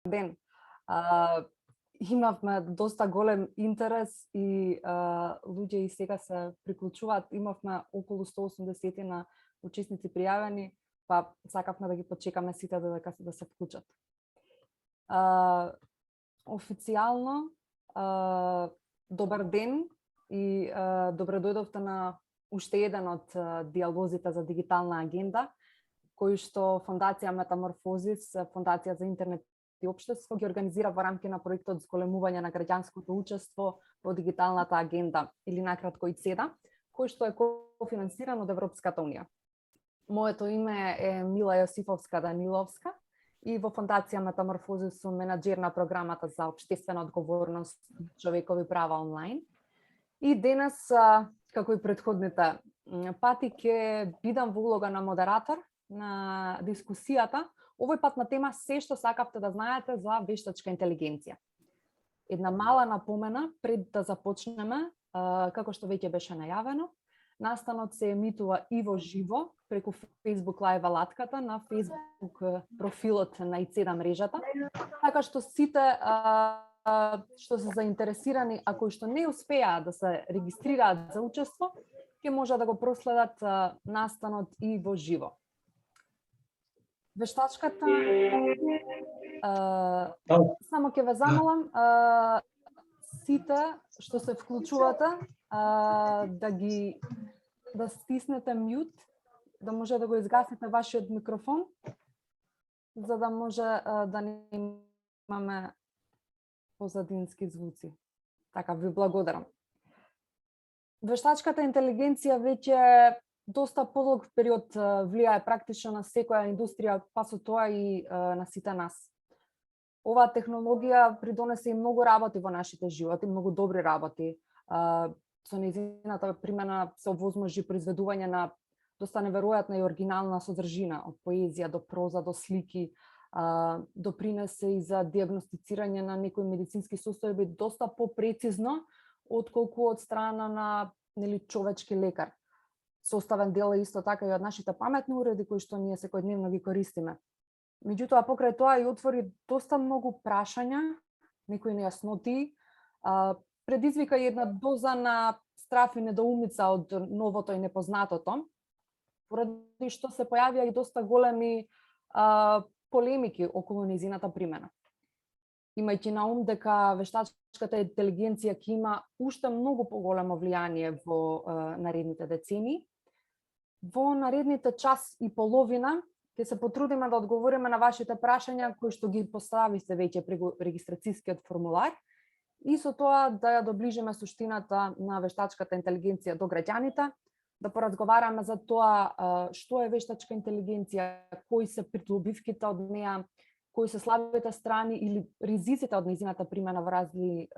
ден. Имавме доста голем интерес и луѓе и сега се приклучуваат. Имавме околу 180 на учесници пријавени, па сакавме да ги почекаме сите додека да се вклучат. Официјално, добар ден и добре дојдовте на уште еден од диалозите за дигитална агенда, кој што Фондација Метаморфозис, Фондација за интернет и општество ги организира во рамки на проектот Зголемување на граѓанското учество во дигиталната агенда, или накратко ИЦЕДА, кој што е кофинансиран од Европската унија. Моето име е Мила Јосифовска Даниловска и во Фондација Метаморфозис сум менаџер на програмата за општествена одговорност и човекови права онлайн. И денес, како и претходните пати, ќе бидам во улога на модератор на дискусијата, овој пат на тема се што сакавте да знаете за вештачка интелигенција. Една мала напомена пред да започнеме, како што веќе беше најавено, настанот се емитува и во живо преку Facebook Live алатката на Facebook профилот на ИЦЕДА мрежата, така што сите што се заинтересирани, а кои што не успеа да се регистрираат за учество, ќе може да го проследат настанот и во живо. Вештачката, само ќе ве замолам сите што се вклучувате да стиснете мјут, да може да го изгасите вашиот микрофон, за да може да не имаме позадински звуци. Така, ви благодарам. Вештачката интелигенција веќе доста подолг период влијае практично на секоја индустрија, па со тоа и на сите нас. Оваа технологија придонесе и многу работи во нашите животи, многу добри работи. Со нејзината примена се овозможи произведување на доста неверојатна и оригинална содржина, од поезија до проза до слики, допринесе и за дијагностицирање на некои медицински состојби доста попрецизно отколку од страна на човечки лекар. Составен дел е исто така и од нашите паметни уреди кои што ние секојдневно ги користиме. Меѓутоа, покрај тоа и отвори доста многу прашања, некои нејасноти, предизвика и една доза на страф и недоумица од новото и непознатото, поради што се појавија и доста големи полемики околу нејзината примена. Имајќи на ум дека вештачката интелигенција ќе има уште многу поголемо влијание во наредните децении, во наредните час и половина ќе се потрудиме да одговориме на вашите прашања кои што ги поставивте веќе преку регистрацијскиот формулар и со тоа да ја доближиме суштината на вештачката интелигенција до граѓаните, да поразговараме за тоа што е вештачка интелигенција, кои се придобивките од неа, кои се слабите страни или ризиците од нејзината примена во разни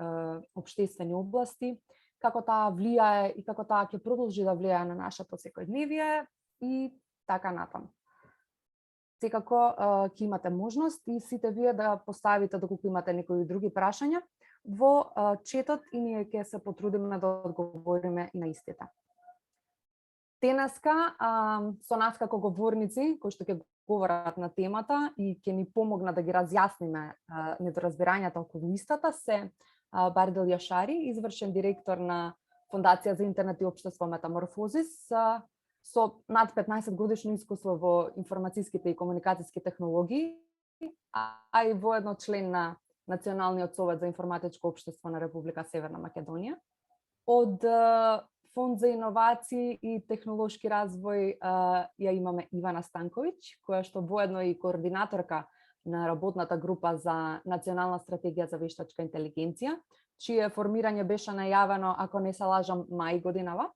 општествени области, како таа влијае и како таа ќе продолжи да влијае на нашето секојдневие и така натаму. Секако ќе имате можност и сите вие да поставите доколку имате некои други прашања во четот и ние ќе се потрудиме да одговориме и на истите. Денеска со нас како говорници кои што ќе говорат на темата и ќе ни помогнат да ги разјасниме недоразбирањата околу истата се Бардел Јашари, извршен директор на Фондација за интернет и општество Метаморфозис, со над 15 годишно искуство во информацијските и комуникацијски технологии, а и воедно член на Националниот совет за информатичко општество на Република Северна Македонија. Од Фонд за иновации и технолошки развој ја имаме Ивана Станковиќ, која што воедно е и координаторка на работната група за национална стратегија за вештачка интелигенција, чие формирање беше најавено, ако не се лажам, мај годинава.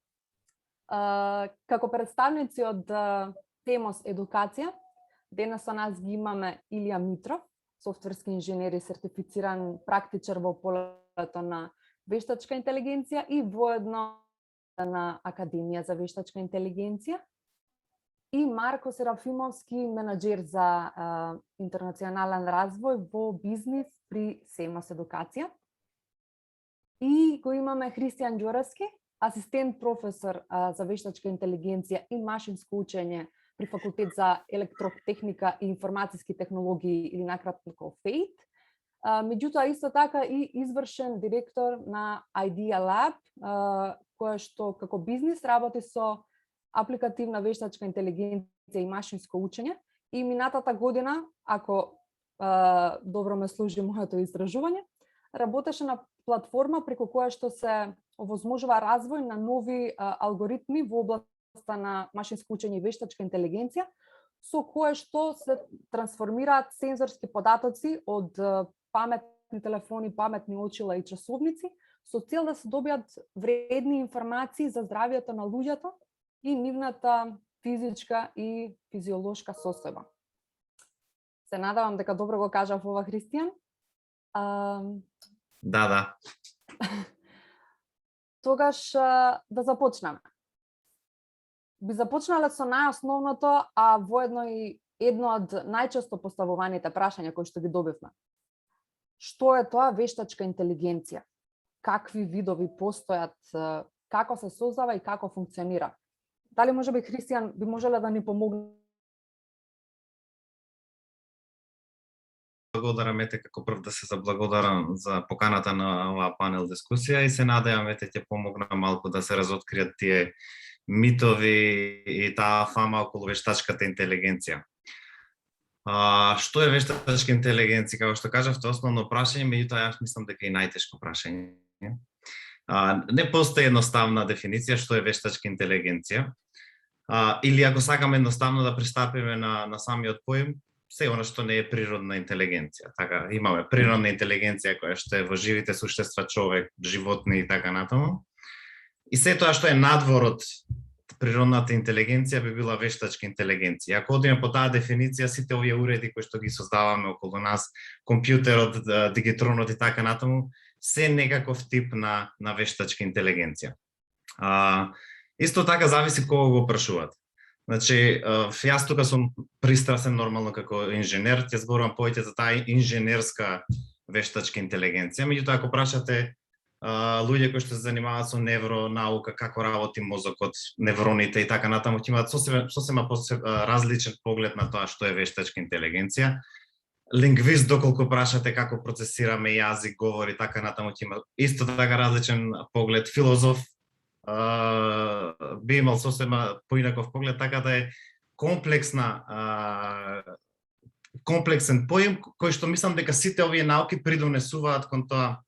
Како представници од Темос Едукација, денес со нас ги имаме Илија Митров, софтверски инженер и сертифициран практичар во полето на вештачка интелигенција и воедно на Академија за вештачка интелигенција, и Марко Серафимовски, менаџер за интернационален развој во бизнис при Семос Едукација. И го имаме Христијан Ѓоревски, асистент професор за вештачка интелигенција и машинско учење при Факултет за електротехника и информацијски технологии или накратко ФЕИТ, Меѓутоа исто така и извршен директор на Idea Lab, која што како бизнис работи со апликативна вештачка интелигенција и машинско учење. И минатата година, ако добро ме служи моето истражување, работеше на платформа преку која што се овозможува развој на нови алгоритми во областа на машинско учење и вештачка интелигенција, со кое што се трансформираат сензорски податоци од паметни телефони, паметни очила и часовници, со цел да се добијат вредни информации за здравието на луѓето и нивната физичка и физиолошка состојба. Се надевам дека добро го кажав ова, Христијан. Да. Тогаш да започнеме. Би започнале со најосновното, а воедно и едно од најчесто поставуваните прашања кои што ги добивме. Што е тоа вештачка интелигенција? Какви видови постојат? Како се создава и како функционира? Дали можеби, Христијан, би можеле да ни помогне? Благодарам ете како прв да се заблагодарам за поканата на оваа панел дискусија и се надевам ете ќе помогна малку да се разоткријат тие митови и таа фама околу вештачката интелигенција. Што е вештачка интелигенција? Како што кажавте, основно прашање, меѓутоа јас мислам дека е најтешко прашање. Не постои едноставна дефиниција што е вештачка интелигенција. Или ако сакаме едноставно да пристапиме на самиот поим, се она што не е природна интелигенција. Така, имаме природна интелигенција која што е во живите суштества, човек, животни и така натаму. И се тоа што е надвор од природната интелигенција би била вештачка интелигенција. Ако одиме по таа дефиниција, сите овие уреди кои што ги создаваме околу нас, компјутерот, дигитронот и така натаму, се некаков тип на вештачка интелигенција. Исто така зависи кого го прашувате. Значи, јас тука сум пристрасен нормално како инженер, ќе зборувам повеќе за таа инженерска вештачка интелигенција. Меѓутоа, ако прашате луѓе кои што се занимаваат со невронаука, како работи мозокот, невроните и така натаму, ќе имаат сосема различен поглед на тоа што е вештачка интелигенција. Лингвист, доколку прашате како процесираме јазик, говор и така натаму, ќе има исто така различен поглед. Филозоф би имал сосема поинаков поглед, така да е комплексен поим кој што мислам дека сите овие науки придонесуваат кон тоа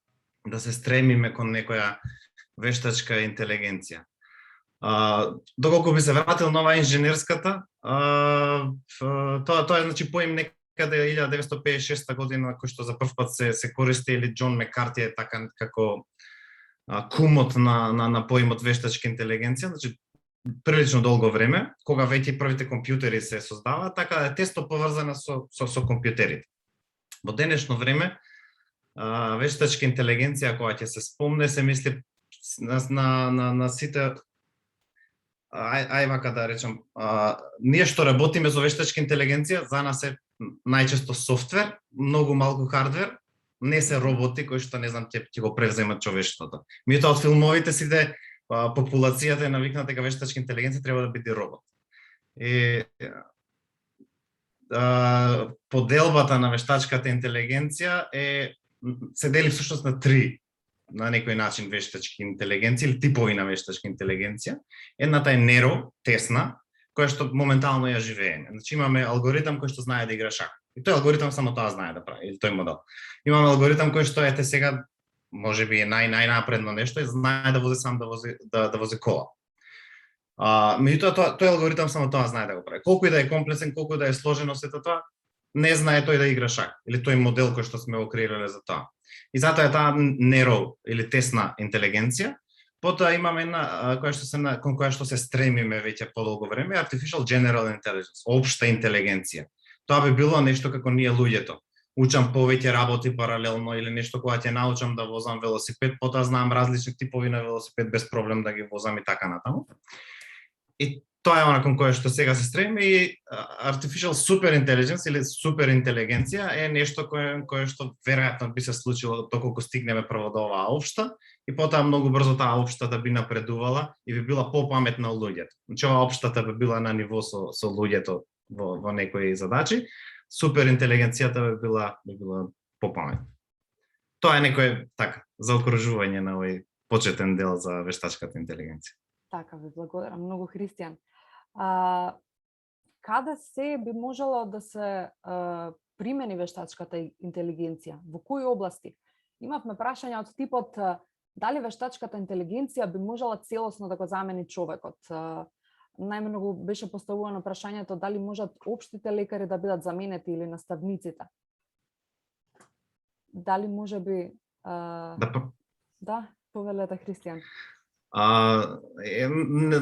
да се стремиме кон некоја вештачка интелигенција. Доколку би се вратил на оваа инженерската, тоа е значи поим некаде 1956 година кој што за прв пат се користи, или Џон Мекарти е така како кумот на поимот вештачка интелигенција, значи прилично долго време, кога веќе првите компјутери се создаваат, така е тесто поврзана со компјутерите. Во денешно време вештачка интелигенција која ќе се спомне, се мисли на сите, вака да речам, ние што работиме со вештачка интелигенција, за нас е најчесто софтвер, многу малку хардвер, не се роботи кои што не знам ќе го превземат човештвото. Меѓутоа од филмовите сите популацијата е навикната дека вештачка интелигенција треба да биде робот. И поделбата на вештачката интелигенција се дели всушност на три, на некој начин, вештачки интелигенција или типови на вештачка интелигенција. Едната е нейро, тесна, која што моментално ја живее. Значи имаме алгоритам кој што знае да игра шах. И тој алгоритам само тоа знае да прави, или тој модел. Имаме алгоритам кој што ете сега можеби е најнапредно нешто и знае да вози сам, да вози кола. Меѓутоа тој алгоритам само тоа знае да го прави. Колку и да е комплексен, колку и да е сложено сето тоа, не знае тој да игра шах, или тој модел кој што сме го креирале за тоа. И затоа е таа нейро или тесна интелигенција. Потоа имаме една кон која што се стремиме веќе подолго време, Artificial General Intelligence, општа интелигенција. Тоа би било нешто како ние луѓето. Учам повеќе работи паралелно или нешто кога ќе научам да возам велосипед, потоа знам различни типови на велосипед без проблем да ги возам и така натаму. И тоа е она кон која што сега се стремиме, и Artificial Super Intelligence или супер интелигенција е нешто кое што веројатно би се случило доколку стигнеме прво до оваа општа и потоа многу брзо таа општа да би напредувала и би била попаметна од луѓето. Значи оваа општата би била на ниво со луѓето во некои задачи, супер интелигенцијата би била попаметна. Тоа е некој така заокружување на овој почетен дел за вештачката интелигенција. Така, ви благодарам многу, Христијан. А, каде се би можело да се примени вештачката интелигенција? Во кои области? Имавме прашања од типот дали вештачката интелигенција би можела целосно да го замени човекот? Најмногу беше поставувано прашањето дали можат општите лекари да бидат заменети или наставниците. Дали може би... Да, повелете, Христијан.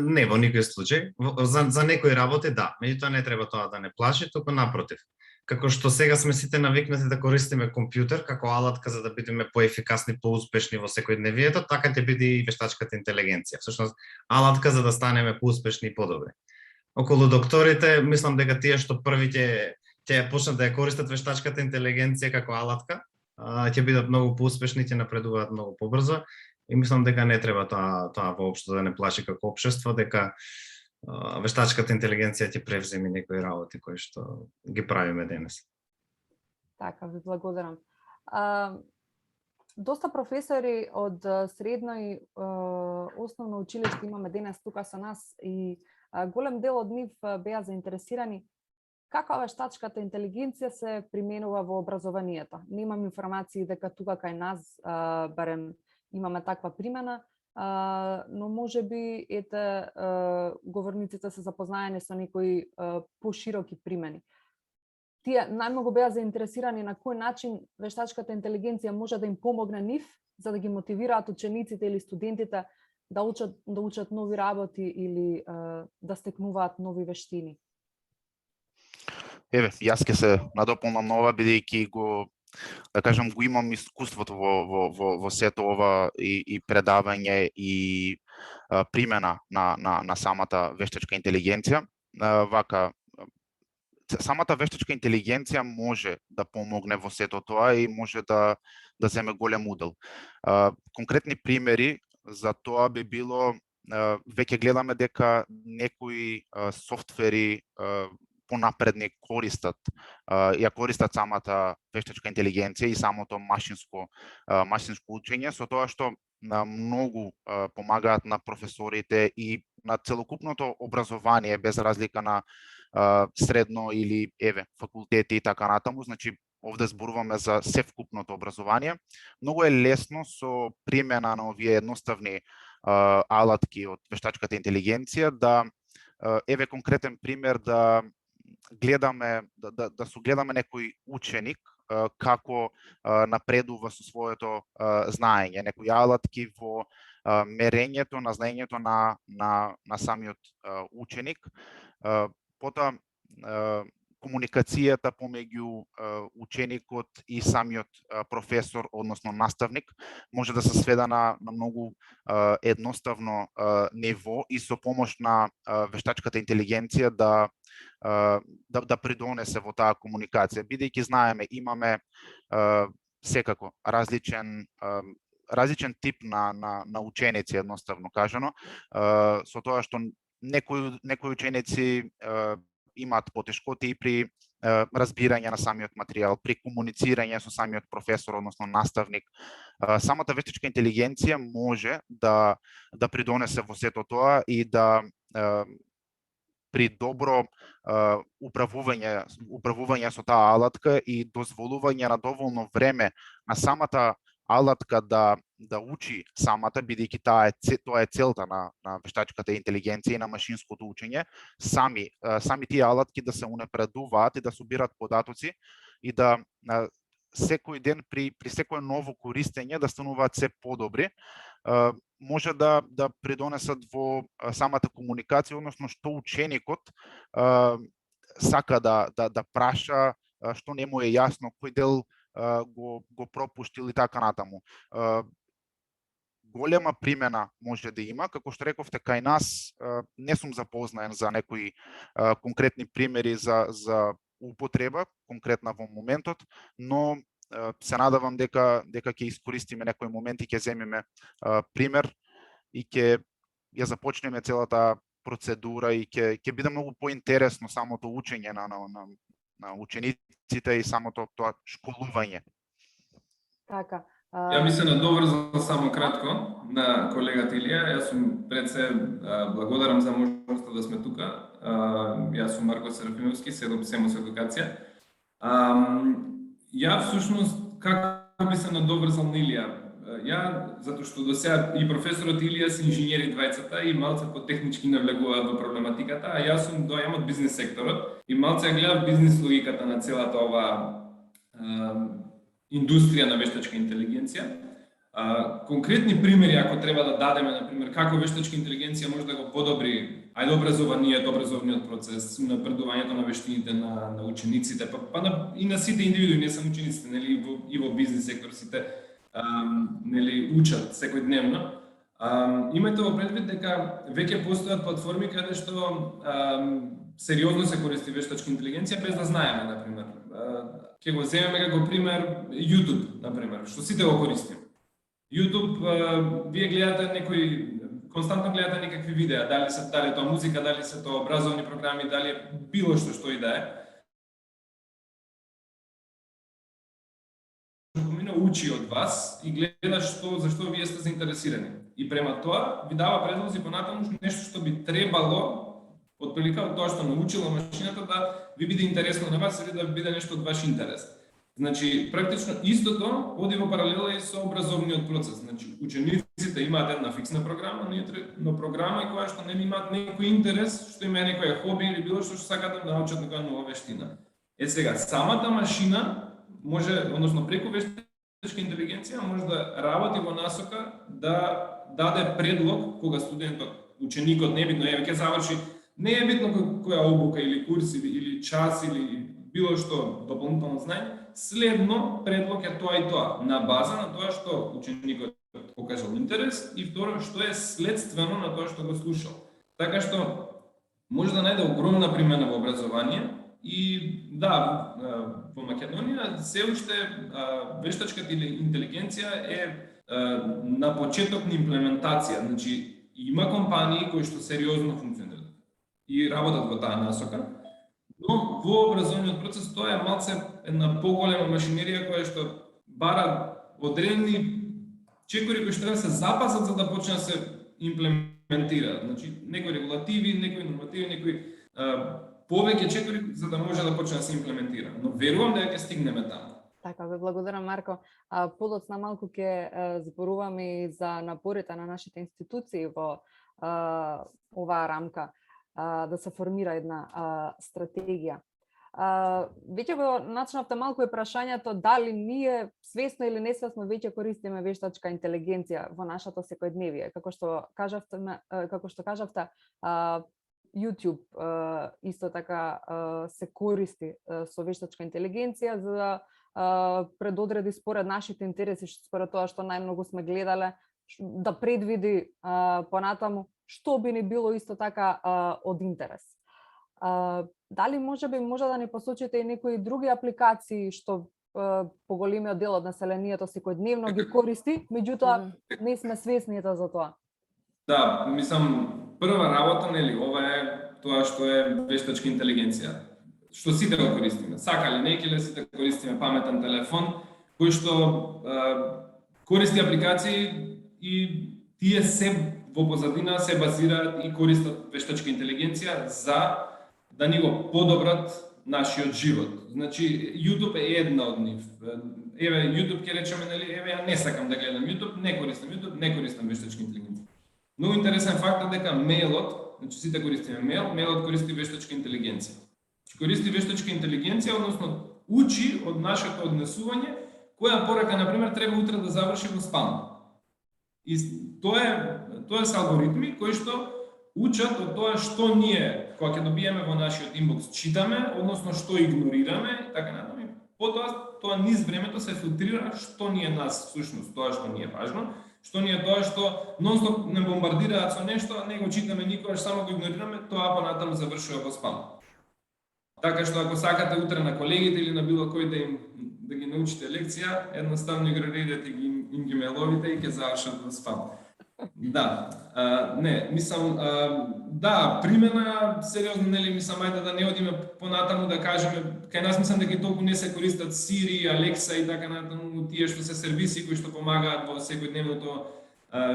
Не во никој случај. За некои работи да, меѓутоа не треба тоа да не плаши, туку напротив. Како што сега сме сите навикнати да користиме компјутер како алатка за да бидеме поефикасни, поуспешни во секојдневието, така ќе биде и вештачката интелигенција. Всушност, алатка за да станеме поуспешни и подобри. Околу докторите, мислам дека тие што први ќе почнат да ја користат вештачката интелигенција како алатка, ќе бидат многу поуспешни, ќе напредуваат многу побрзо. И мислам дека не треба тоа воопшто да не плаши како општество, дека вештачката интелигенција ќе превземе некои работи кои што ги правиме денес. Така, ви благодарам. Доста професори од средно и основно училиште имаме денес тука со нас и голем дел од нив беа заинтересирани како вештачката интелигенција се применува во образованието. Немам информации дека тука кај нас барем имаме таква примена, но може би говорниците се запознаени со некои пошироки примени. Тие најмногу беа заинтересирани на кој начин вештачката интелигенција може да им помогне нив, за да ги мотивираат учениците или студентите да учат нови работи или да стекнуваат нови вештини. Еве, јас ќе се надополнам на ова, бидејќи да кажам, го имам искуството во сето ова и предавање и примена на самата вештачка интелигенција. Вака, самата вештачка интелигенција може да помогне во сето тоа и може да земе голем удел. Конкретни примери за тоа би било, веќе гледаме дека некои софтвери понапредни ја користат самата вештачка интелигенција и самото машинско учење, со тоа што многу помагаат на професорите и на целокупното образование без разлика на средно или факултети и така натаму. Значи, овде зборуваме за севкупното образование. Многу е лесно со примена на овие едноставни алатки од вештачката интелигенција да конкретен пример да гледаме да согледаме некој ученик како напредува со своето знаење, некои алатки во мерењето на знаењето на самиот ученик, потоа комуникацијата помеѓу ученикот и самиот професор, односно наставник, може да се сведа на многу едноставно ниво и со помош на вештачката интелигенција да придонесе во таа комуникација, бидејќи знаеме имаме секако различен тип на ученици, едноставно кажано, со тоа што некои ученици имаат потешкоти при разбирање на самиот материјал, при комуницирање со самиот професор, односно наставник. Самата вештачка интелигенција може да придонесе во сето тоа и да при добро управување со таа алатка и дозволување на доволно време на самата алатка да учи самата, бидејќи тоа е целта на вештачката интелигенција и на машинското учење, сами тие алатки да се унапредуваат и да собираат податоци и да секој ден при секое ново користење да стануваат се подобри, може да придонесат во самата комуникација, односно што ученикот сака да праша, што не му е јасно, кој дел го пропуштил и така натаму. Голема примена може да има, како што рековте, кај нас не сум запознаен за некои конкретни примери за употреба, конкретна во моментот, но се надавам дека ќе искористиме некој момент и ќе земиме пример и ќе ја започнеме целата процедура и ќе биде многу поинтересно самото учење на учениците и самото тоа школување. Така, Ја би се надоврзал само кратко на колегата Илија. Јас сум пред се благодарам за можноста да сме тука. Јас сум Марко Серафимовски, седом СЕМОС едукација. Ја всушност како би се надоврзал на Илија? Ја затоа што до сега и професорот Илија се инженери двајцата и малце по-технички навлегуваат во проблематиката, а јас сум доајам од бизнес секторот и малце гледам бизнес логиката на целата оваа индустрија на вештачка интелигенција. Конкретни примери, ако треба да дадеме, например, како вештачка интелигенција може да го подобри образовниот процес, напредувањето на вештините на учениците, и на сите индивидуи, не само учениците, нели, и во бизнес сектор сите нели учат секојдневно. Имајте во предвид дека веќе постојат платформи каде што сериозно се користи вештачка интелигенција без да знаеме, например. Ќе го земеме како пример YouTube, например, што сите го користиме. YouTube, вие гледате константно гледате некакви видеа, дали е тоа музика, дали се тоа образовни програми, дали е било што и да е. Учи од вас и гледа зашто вие сте заинтересирани. И према тоа ви дава предлози понатаму нешто што би требало отприлика од тоа што научила машината да ви биде интересно на вас или да биде нешто од ваш интерес. Значи, практично истото оди во паралела и со образовниот процес. Значи, учениците имаат една фиксна програма, но програма и која што не имаат некој интерес, што има некој хоби или било што сакаат да научат некоја нова вештина. Сега, самата машина може, односно преку вештачка интелигенција може да работи во насока да даде предлог кога студентот, ученикот, небитно ќе заврши, не е битно која обука или курс или час или било што дополнително знаење, следно предлог е тоа и тоа, на база на тоа што ученикот покажал интерес и второ што е следствено на тоа што го слушал. Така што може да најде огромна примена во образование и да, во Македонија се уште вештачката интелигенција е на почеток на имплементација. Значи, има компании кои што сериозно функционираат и работат во таа насока, но во образовниот процес тоа е малце една поголема машинерија која што бара одредени чекори кои што треба се запазат за да почне да се имплементира. Значи, некои регулативи, некои нормативи, некои повеќе чекори за да може да почне да се имплементира. Но верувам дека ќе стигнеме таму. Така, ве благодарам, Марко. Подоцна малку ќе зборуваме и за напорите на нашите институции во оваа рамка да се формира една стратегија. Веќе го начнавте малку е прашањето дали ние свесно или несвесно веќе користиме вештачка интелигенција во нашето секојдневие. Како што кажавте, YouTube исто така се користи со вештачка интелигенција за да предодреди според нашите интереси, според тоа што најмногу сме гледале, да предвиди понатаму што би ни било исто така од интерес. Дали може да ни посочите и некои други апликации што поголемиот дел од населението секојдневно ги користи, меѓутоа не сме свесни за тоа? Да, мислам, прва работа, нели, ова е тоа што е вештачка интелигенција. Што сите го користиме. Сакале, некиле сите користиме паметен телефон, кој што користи апликации и тие се во позадина се базираат и користат вештачка интелигенција за да ни го подобрат нашиот живот. Значи, YouTube е една од нив. Еве, YouTube ќе речеме, нели, еве, ја не сакам да гледам YouTube, не користам YouTube, не користам вештачка интелигенција. Многу интересен факт е дека мејлот, значи сите користиме мејлот користи вештачка интелигенција. Користи вештачка интелигенција, односно учи од нашето однесување, која порака, например, треба утре да заврши во спам. И тоа се алгоритми кои што учат од тоа што ние, кога ќе добиеме во нашиот инбокс, читаме, односно што игнорираме, така натаму. Потоа тоа низ времето се филтрира што ни е нас всушност, тоа што ни е важно, што ни е тоа што нонстоп не бомбардираат со нешто, а не го читаме никогаш, само го игнорираме, тоа понатаму завршува во спам. Така што ако сакате утре на колегите или на било кој да ги научите лекција, едноставно игнорирате ги мејловите и ќе завршат во спам. Да, не, мислам, да, примена, сериозно, нели, мислам, ајде да не одиме понатаму да кажеме, кај нас мислам дека толку не се користат Siri, Alexa и така натаму, тие што се сервиси кои што помагаат во секојдневното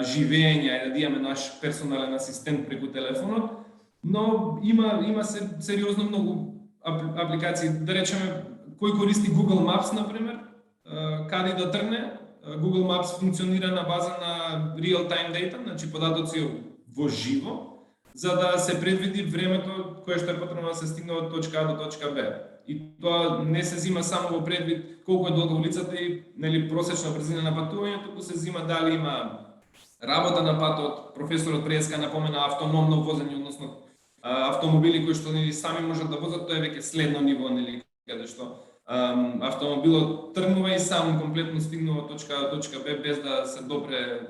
живење и да имаме наш персонален асистент преку телефонот, но има сериозно многу апликации, да речеме, кој користи Google Maps, например, каде да тргне. Google Maps функционира на база на real-time data, значи податоци во живо, за да се предвиди времето кое што е потребно да се стигне од точка А до точка Б. И тоа не се зима само во предвид колку е долга улицата и нели просечна брзина на патувањето, туку се зима дали има работа на патот. Професорот преска напомена автономно возење, односно автомобили кои што нели сами можат да возат, тоа е веќе следно ниво, нели, каде што автомобилот тргнува и сам комплетно стигнува од точка А до точка Б без да се допре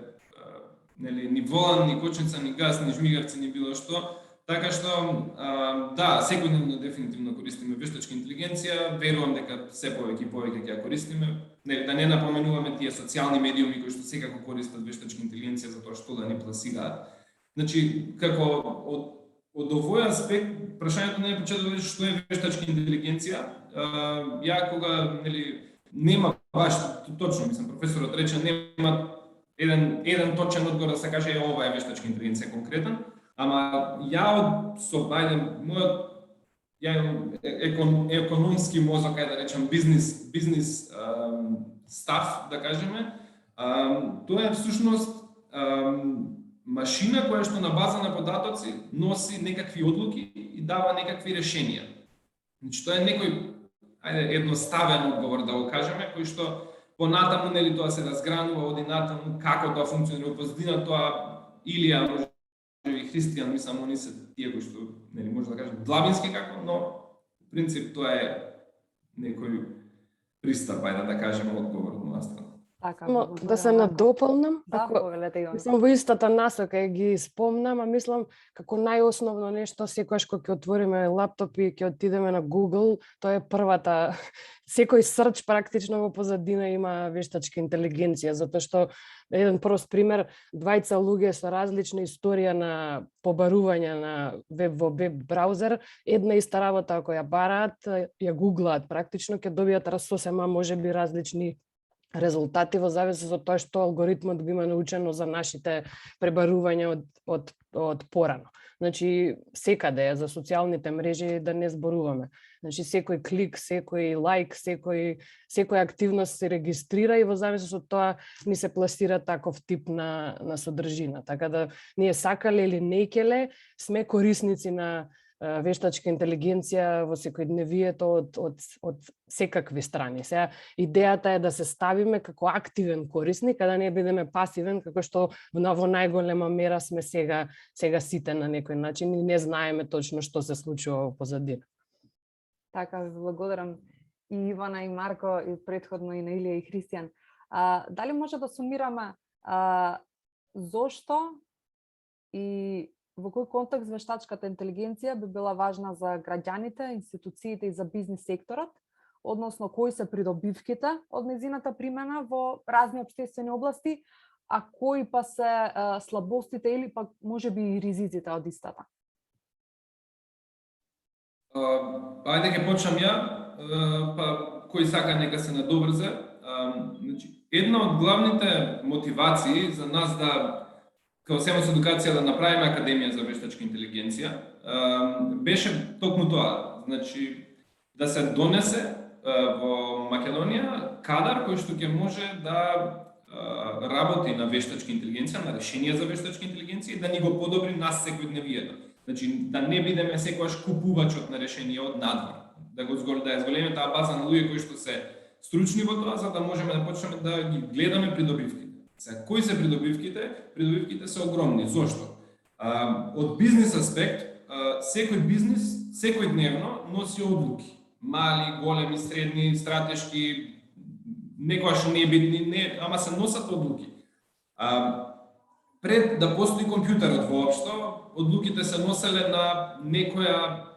нели ни волан, ни кочница, ни газ, ни жмигарци, ни било што. Така што да, секојдневно дефинитивно користиме вештачка интелигенција, верувам дека се повеќе и повеќе ќе ја користиме. Нели да не напоменуваме тие социјални медиуми кои што секако користат вештачка интелигенција затоа што да ни пласираат. Значи, како од овој аспект, прашањето не е почеток што е вештачка интелигенција. Ја кога нели нема баш точно, мислам, професорот рече нема еден точен одговор да се каже ова е вештачка интелигенција конкретен, ама ја со мојот економски мозок, да речем бизнис став, да кажеме, тоа е всушност машина која што на база на податоци носи некакви одлуки и дава некакви решенија. Значи тоа е некој едноставен одговор, да го кажеме, кој што понатаму нели тоа се разгранува, оди натаму како тоа функционира во позадина, тоа Илија, може и Христијан, мислам, они се тие кои што нели може да кажем длабински како, но во принцип тоа е некој пристап, да кажеме, одговор од моја страна. Така, да се надополнам, да, мислам во истата насока ги спомнам, а мислам како најосновно нешто секогаш кога ќе отвориме лаптоп и ќе отидеме на Google, тоа е првата, секој срч практично во позадина има вештачка интелигенција, затоа што еден прост пример, двајца луѓе со различна историја на побарување на во веб браузер, една иста работа ако ја бараат, ја гуглаат практично, ќе добијат сосема можеби различни резултати во зависност од тоа што алгоритмот го има научено за нашите пребарувања од порано. Значи, секаде за социјалните мрежи да не зборуваме. Значи, секој клик, секој лайк, секоја активност се регистрира и во зависност од тоа ни се пласира таков тип на содржина. Така да, ние сакале или не келе, сме корисници на вештачка интелигенција во секојдневието од секакви страни. Сега, идејата е да се ставиме како активен корисник, а да не бидеме пасивен, како што во најголема мера сме сега сите на некој начин и не знаеме точно што се случува во позадина. Така, ви благодарам и Ивана и Марко, и претходно и на Илија и Христијан. Дали може да сумираме зошто и во кој контекст вештачката интелигенција би била важна за граѓаните, институциите и за бизнис секторот, односно кои се придобивките од нејзината примена во разни општествени области, а кои па се слабостите или пак можеби и ризиците од истата? Ајде ќе почнам ја, па кој сака нека се надобрзе. Значи, една од главните мотивации за нас да као СЕМОС едукација да направиме Академија за вештачка интелигенција, беше токму тоа. Значи, да се донесе во Македонија кадар кој што ќе може да работи на вештачка интелигенција, на решенија за вештачка интелигенција и да ни го подобри нас секојдневието. Значи, да не бидеме секогаш купувачот на решенија од надвор. Да ја зголемиме таа база на луѓе кои што се стручни во тоа, за да можеме да почнеме да ги гледаме придобивките. Сега, кои се придобивките? Придобивките се огромни. Зошто? Од бизнес аспект, секој бизнес секојдневно носи одлуки. Мали, големи, средни, стратешки, некогаш небитни, ама се носат одлуки. Пред да постои компјутерот воопшто, одлуките се носеле на некоја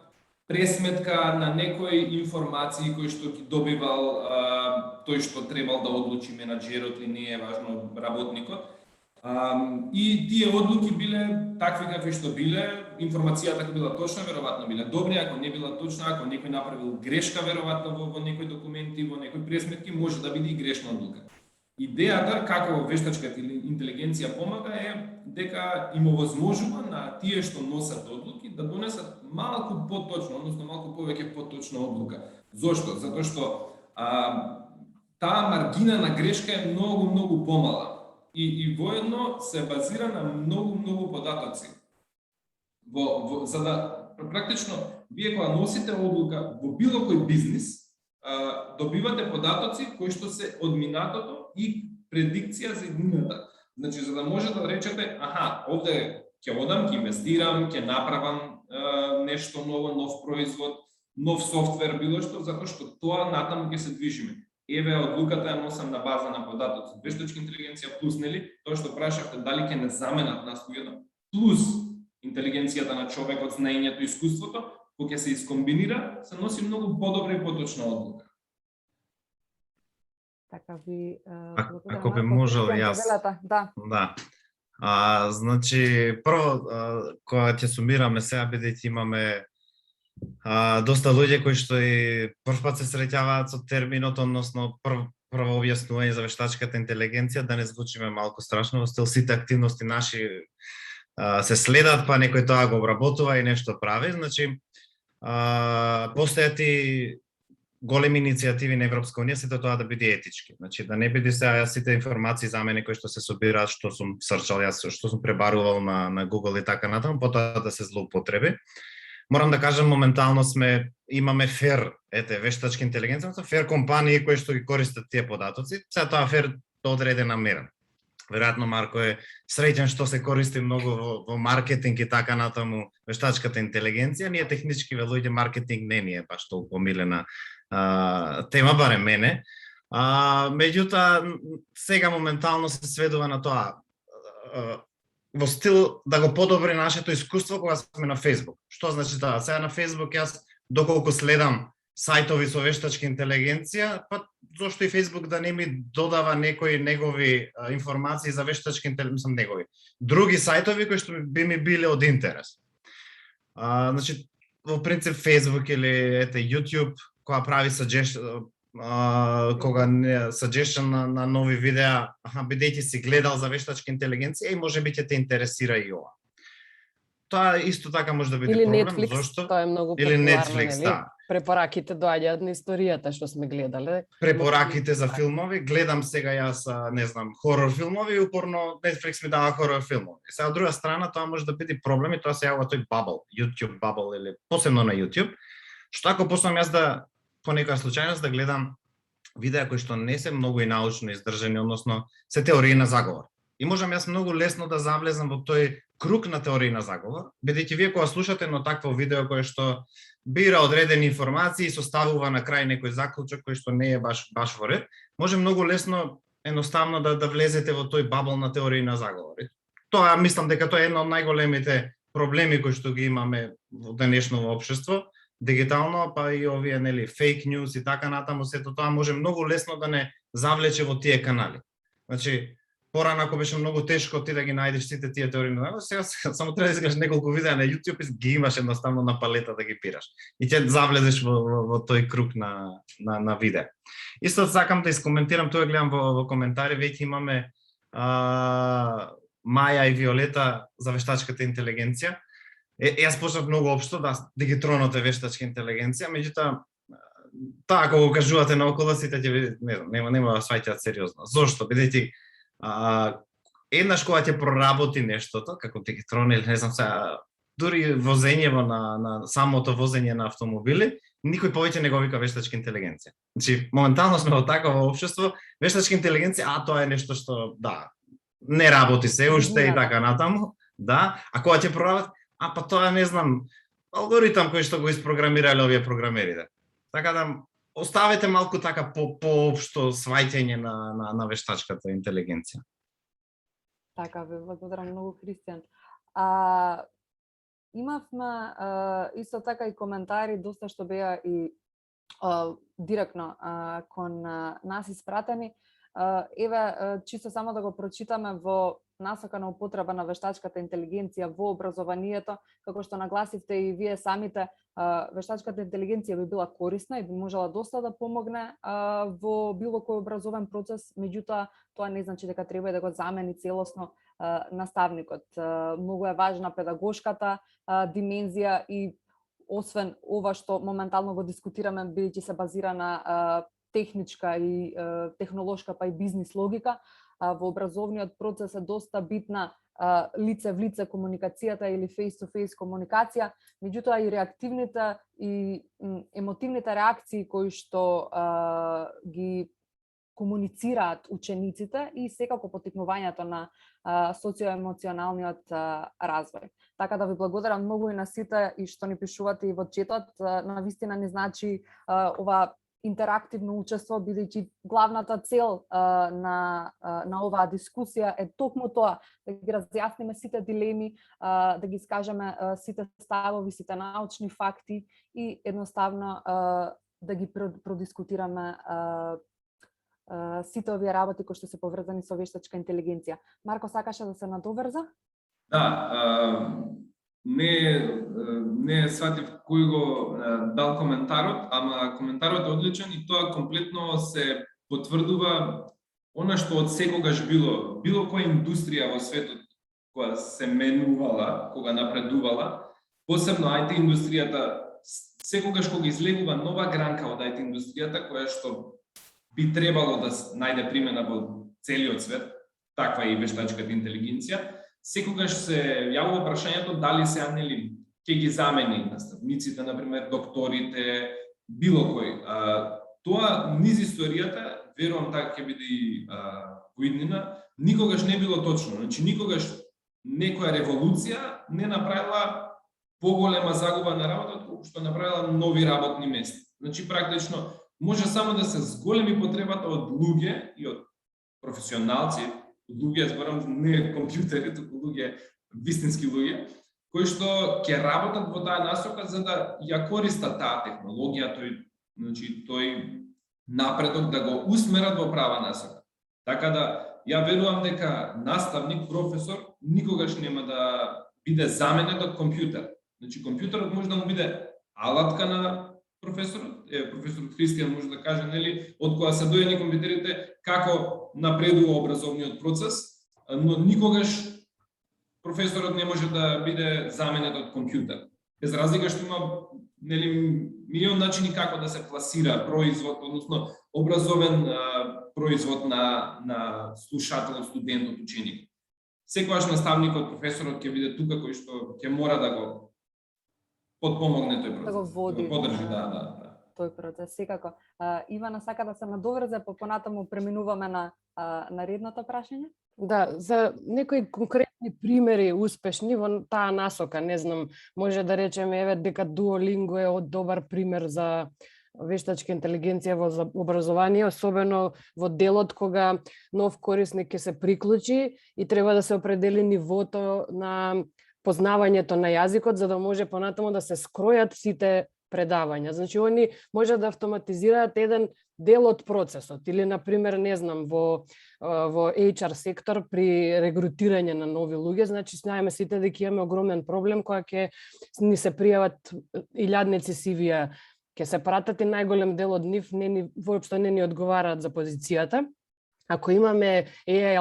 пресметка, на некои информации кои што ги добивал тој што требал да одлучи менаџерот или не е важно работникот. И тие одлуки биле такви какви што биле, информацијата ако била точна, веројатно биле добри, ако не била точна, ако некој направил грешка веројатно во некои документи, во некои пресметки, може да биде и грешна одлука. Идејата како вештачката интелигенција помага е дека им овозможува на тие што носат одлуки да донесат малку поточно, односно малку повеќе поточна одлука. Зошто? Затоа што таа маргина на грешка е многу помала. И воедно се базира на многу податоци. За да практично вие кога носите одлука во било кој бизнис, добивате податоци кои што се од минатото и предикција за иднината. Значи за да може да речете, овде ќе одам, ќе инвестирам, ќе направам нешто ново, нов производ, нов софтвер, било што, затоа што тоа натаму ќе се движиме. Еве одлуката ја носам на база на податоци. Вештачка интелигенција плюс, нели, тоа што прашавте дали ќе не заменат нас луѓето, плюс интелигенцијата на човекот, знаењето и искуството, кога ќе се искомбинира, се носи многу подобра и поточна одлука. Така ви ако би можел јас. Да. Значи прво кога ќе сумираме сега, бидејќи имаме доста луѓе кои што и првпат се среќаваат со терминот, односно прво објаснување за вештачката интелигенција, да не звучиме малку страшно, во стил сите активности наши се следат, па некој тоа го обработува и нешто прави. Значи постојат и големи иницијативи на Европска унија, сето тоа да биде етички. Значи да не биде сега сите информации за мене кои што се собираат, што сум срчал јас, што сум пребарувал на Google и така натаму, потоа да се злоупотреби. Морам да кажам, моментално имаме фер, вештачка интелигенција, фер компании кои што ги користат тие податоци. Сега тоа фер до одредена мера. Веројатно Марко е среќен што се користи многу во маркетинг и така натаму вештачката интелигенција. Ние технички луѓе маркетинг не ни е баш толку омилена тема, барем мене. Меѓутоа сега моментално се сведува на тоа во стил да го подобри нашето искуство кога сме на Facebook. Што значи тоа? Сега на Facebook јас доколку следам сајтови со вештачка интелигенција, па зошто и Facebook да не ми додава некои негови информации за вештачка интелигенција, негови други сајтови кои што би ми биле од интерес. Значи во принцип Facebook или YouTube кога прави кога не suggestion на нови видеа, бидејќи си гледал за вештачка интелигенција и можеби ќе те интересира и ова. Тоа исто така може да биде или проблем, Netflix, зошто? тоа е многу или популарно, Netflix, нели? да. Препораките доаѓаат на историјата што сме гледале. Препораките за филмови, гледам сега јас, не знам, хорор филмови и упорно Netflix ми дава хорор филмови. Сега од друга страна тоа може да биде проблем и тоа се јавува тој bubble, YouTube bubble или посебно на YouTube, што ако почнам јас да по некоја случајност да гледам видеа кои што не се многу и научно издржани, односно се теории на заговор. И можам јас многу лесно да завлезам во тој круг на теории на заговор, бидејќи вие кога слушате едно такво видео кое што бира одредени информации и составува на крај некој заклучок кој што не е баш во ред, може многу лесно едноставно да влезете во тој бабл на теории на заговор. Тоа мислам дека тоа е едно од најголемите проблеми кои што ги имаме во денешното општество, дигитално, па и овие нели фейк ньюс и така натаму, сето тоа може многу лесно да не завлече во тие канали. Значи порано ако беше многу тешко ти да ги најдеш сите тие теории на заговор, сега само треба да изгледаш неколку видеа на YouTube и ги имаш едноставно на палета да ги пираш. И ќе завлезеш во тој круг на видеа. Исто сакам да искоментирам, тоа гледам во коментари, веќе имаме Маја и Виолета за вештачката интелигенција. Јас почнав многу општо да ги тронате вештачка интелигенција, меѓутоа таа ако го кажувате наоколу сите ќе нема да сваќаат сериозно. Зошто? Бидејќи еднаш кога ќе проработи нештото, како ти ги троне или не знам сега, дури возењево на самото возење на автомобили, никој повеќе не го вика вештачка интелигенција. Значи моментално сме во такво општество, вештачка интелигенција, тоа е нешто што не работи се уште и така натаму, да, а кога ќе проработи, па тоа не знам, алгоритам кој што го испрограмирале овие програмерите. Така да оставете малку така поопшто сваќање на вештачката интелигенција. Така, ве благодарам многу, Христијан. Имавме исто така и коментари, доста што беа и директно кон нас испратени. Еве, чисто само да го прочитаме во насока на употреба на вештачката интелигенција во образованието, како што нагласивте и вие самите, вештачката интелигенција би била корисна и би можела доста да помогне во било кој образовен процес, меѓутоа тоа не значи дека треба да го замени целосно наставникот. Многу е важна педагошката димензија и освен ова што моментално го дискутираме, бидејќи се базира на техничка и технолошка па и бизнис логика, во образовниот процес е доста битна лице в лице комуникацијата или face-to-face комуникација, меѓутоа и реактивните и емотивните реакции кои што ги комуницираат учениците и секако поттикнувањето на социоемоционалниот развој. Така да ви благодарам многу и на сите и што ни пишувате и во четот. Навистина ни значи ова интерактивно учество, бидејќи главната цел на оваа дискусија е токму тоа, да ги разјасниме сите дилеми, да ги скажеме сите ставови, сите научни факти и едноставно да ги продискутираме сите овие работи кои што се поврзани со вештачка интелигенција. Марко, сакаше да се надоврза? Да, не сватив кој го дал коментарот, ама коментарот е одличен и тоа комплетно се потврдува она што од секогаш било која индустрија во светот која се менувала, кога напредувала, посебно IT индустријата, секогаш кога излегува нова гранка од IT индустријата која што би требало да најде примена во целиот свет, таква е и вештачката интелигенција, секогаш се јавува прашањето дали се нели ќе ги замени наставниците, например, докторите, било кој. Тоа низ историјата, верувам така ќе биде и во иднина, никогаш не било точно. Значи никогаш некоја револуција не направила поголема загуба на работа, колку што направила нови работни места. Значи практично може само да се зголеми потребата од луѓе и од професионалци, луѓе, зборам не компјутери, туку луѓе, вистински луѓе, кои што ќе работат во таа насока за да ја користат таа технологија, тој напредок да го усмерат во права насока. Така да ја верувам дека наставник, професор никогаш нема да биде заменет од компјутер. Значи компјутерот може да му биде алатка на професорот Христијан може да каже, нели, од кога се дојдени компјутерите, како напредува образовниот процес, но никогаш професорот не може да биде заменет од компјутер. Без разлика што има, нели, милион начини како да се пласира производ, односно образовен производ на слушателот, студентот, ученик. Секогаш наставникот, професорот ќе биде тука кој што ќе мора да го подпомогне тој процес. Да го води. Да го поддржи, да. Тој процес, секако. Ивана сака да се надоврзе, па понатаму преминуваме на наредното прашање. Да, за некои конкретни примери успешни во таа насока, не знам, може да речеме еве дека Duolingo е добар пример за вештачка интелигенција во образование, особено во делот кога нов корисник ќе се приклучи и треба да се определи нивото на познавањето на јазикот за да може понатаму да се скројат сите предавања. Значи, они може да автоматизираат еден дел од процесот или, например, не знам, во HR сектор при регрутирање на нови луѓе, значи, знаеме сите дека имаме огромен проблем кога ќе ни се пријават илјадници CV-а, ќе се пратат и најголем дел од нив воопшто не ни одговараат за позицијата. Ако имаме AI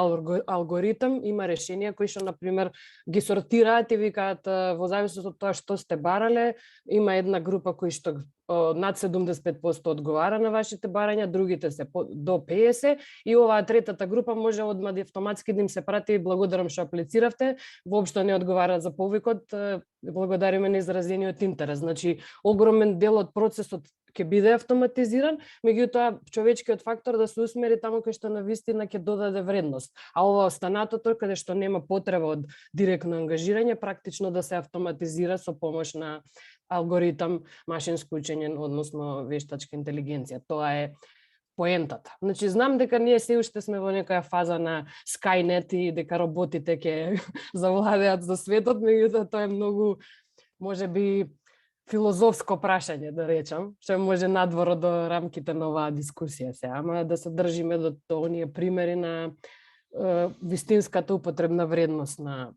алгоритам, има решенија кои што, например, ги сортираат и викаат во зависност од тоа што сте барале, има една група кои што над 70% одговара на вашите барања, другите се до 50% и оваа третата група може одма автоматски да им се прати благодарам што аплициравте, воопшто не одговара за повикот, благодариме на изразениот интерес. Значи, огромен дел од процесот ќе биде автоматизиран, меѓутоа човечкиот фактор да се усмери таму кај што навистина ќе додаде вредност. А ова останатото каде што нема потреба од директно ангажирање, практично да се автоматизира со помош на алгоритам, машинско учење, односно вештачка интелигенција. Тоа е поентата. Значи, знам дека ние се уште сме во некоја фаза на Skynet и дека роботите ќе завладеат за светот, меѓутоа тоа е многу, можеби, филозофско прашање, да речам, што може надвор до рамките на оваа дискусија се, ама да се држиме до оние примери на вистинската употребна вредност на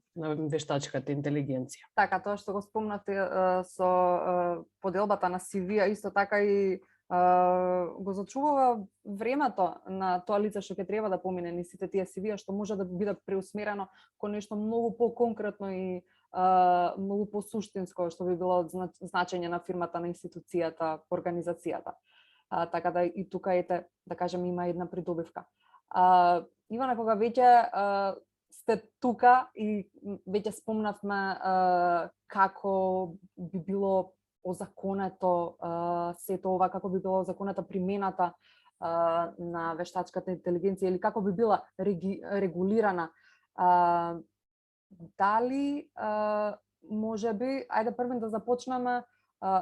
вештачката интелигенција. Така, тоа што го спомнате со поделбата на CV-а, исто така и го зачувава времето на тоа лице што ќе треба да помине низ сите тие CV-а, што може да биде преусмерено кон нешто многу по-конкретно и многу по-суштинско, што би било од значење на фирмата, на институцијата, организацијата. Така да и тука ете, да кажем, има една придобивка. Ивана, кога веќе сте тука и веќе спомнавме како би било озаконето сето ова, како би било озаконета примената на вештачката интелигенција или како би била регулирана. Дали можеби, ајде првен да започнеме,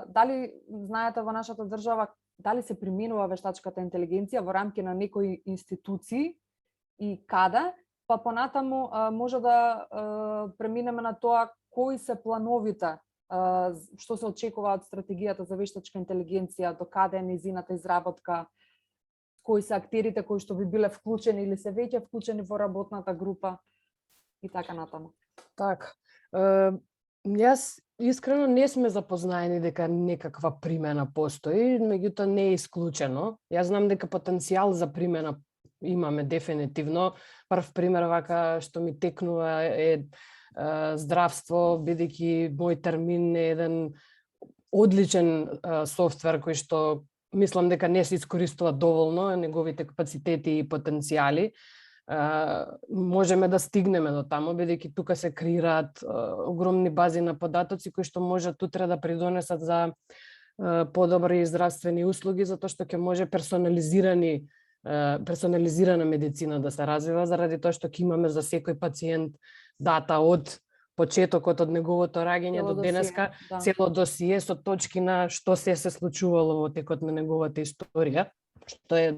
дали знаете во нашата држава дали се применува вештачката интелигенција во рамки на некои институции и каде, па понатаму може да преминеме на тоа кои се плановите, што се очекува од стратегијата за вештачка интелигенција, до каде е незината изработка, кои се актерите кои што би биле вклучени или се веќе вклучени во работната група и така натаму. Така. Јас искрено не сме запознаени дека некаква примена постои, меѓутоа не е исклучено. Јас знам дека потенцијал за примена имаме дефинитивно. Прв пример вака што ми текнува е здравство, бидејќи мој термин е еден одличен софтвер кој што мислам дека не се искористува доволно неговите капацитети и потенцијали. Можеме да стигнеме до таму, бидејќи тука се креираат огромни бази на податоци кои што можат утре да придонесат за подобри здравствени услуги, затоа што ќе може персонализирана медицина да се развива, заради тоа што ќе имаме за секој пациент дата од почетокот од неговото раѓање до денеска, цело досие со точки на што се случувало во текот на неговата историја. Што е,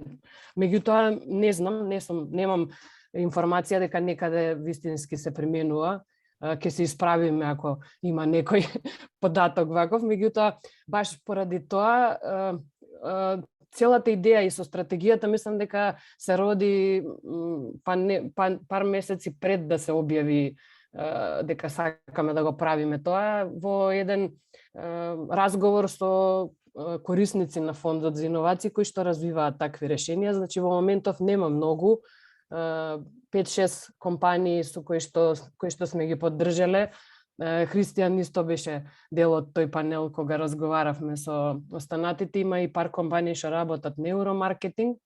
меѓутоа не знам, немам информација дека некаде вистински се применува. Ќе се исправиме ако има некој податок ваков, меѓутоа баш поради тоа целата идеја и со стратегијата мислам дека се роди пар месеци пред да се објави дека сакаме да го правиме тоа, во еден разговор со корисници на фондот за иновации кои што развиваат такви решенија. Значи во моментов нема многу, 5-6 компании со кои што сме ги поддржале. Христијан исто беше дел од тој панел кога разговаравме со останатите. Има и пар компании што работат неуромаркетинг.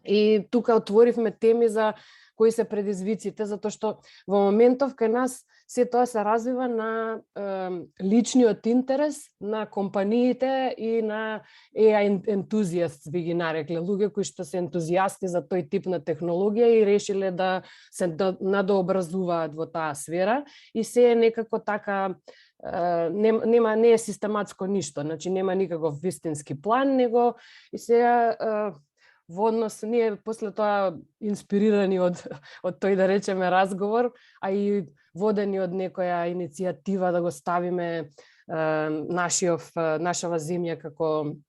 И тука отворивме теми за кои се предизвиците, затоа што во моментов кај нас се тоа се развива на личниот интерес на компаниите и на AI ентузијаст, би ги нарекле, луѓе кои што се ентузијасти за тој тип на технологија и решиле да се надообразуваат во таа сфера и се е некако така не е систематско ништо, значи нема никаков вистински план, него и сега во однос ние после тоа инспирирани од тој да речеме разговор, а и водени од некоја иницијатива да го ставиме нашава земја како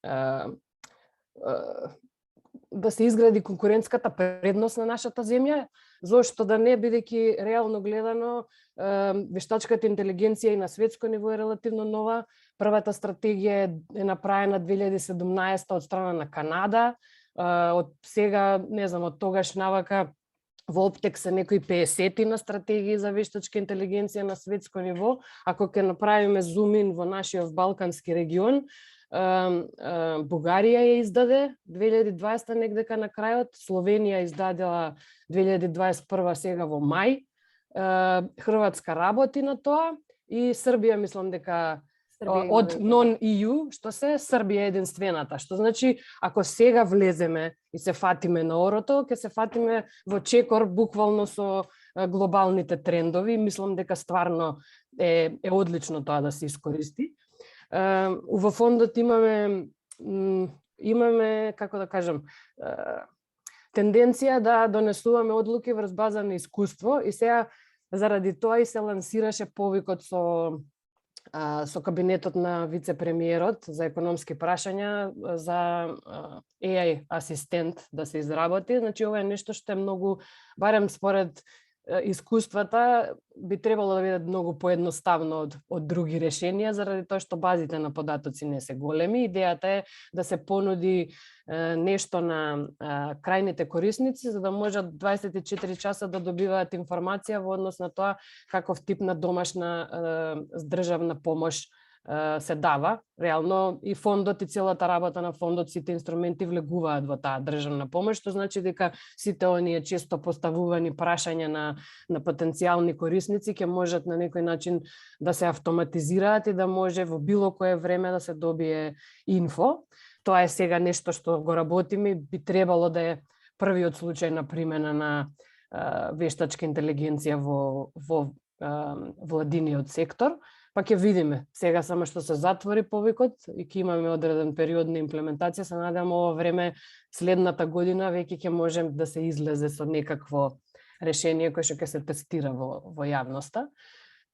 да се изгради конкурентската предност на нашата земја, зошто да не, бидејќи реално гледано вештачката интелигенција и на светско ниво е релативно нова. Првата стратегија е направена 2017 од страна на Канада. Од сега, не знам, од тогаш навака во Оптек се некои 50 на стратегии за вештачка интелигенција на светско ниво. Ако ќе направиме зум-ин во нашиот балкански регион, Бугарија ја издаде 2020 негдека на крајот, Словенија издадела 2021 сега во мај, Хрватска работи на тоа и Србија мислам дека од non-EU, што се Србија единствената, што значи ако сега влеземе и се фатиме на орото, ќе се фатиме во чекор буквално со глобалните трендови. Мислам дека стварно е одлично тоа да се искористи. Во фондот имаме како да кажам тенденција да донесуваме одлуки врз база на искуство и сега заради тоа и се лансираше повикот со со кабинетот на вице-премиерот за економски прашања за AI асистент да се изработи. Значи, ова е нешто што е многу, барем според искуствата, би требало да биде многу поедноставно од други решенија, заради тоа што базите на податоци не се големи. Идејата е да се понуди нешто на крајните корисници, за да можат 24 часа да добиваат информација во однос на тоа каков тип на домашна државна помош се дава. Реално и фондот и целата работа на фондот, сите инструменти влегуваат во таа државна помош, што значи дека сите оние често поставувани прашања на потенцијални корисници ќе можат на некој начин да се автоматизираат и да може во било кое време да се добие инфо. Тоа е сега нешто што го работиме и би требало да е првиот случај на примена на вештачка интелигенција во владиниот сектор. Па ќе видиме. Сега само што се затвори повикот и ќе имаме одреден период на имплементација, се надевам ова време следната година веќе ќе можем да се излезе со некакво решение кое што ќе се тестира во јавноста.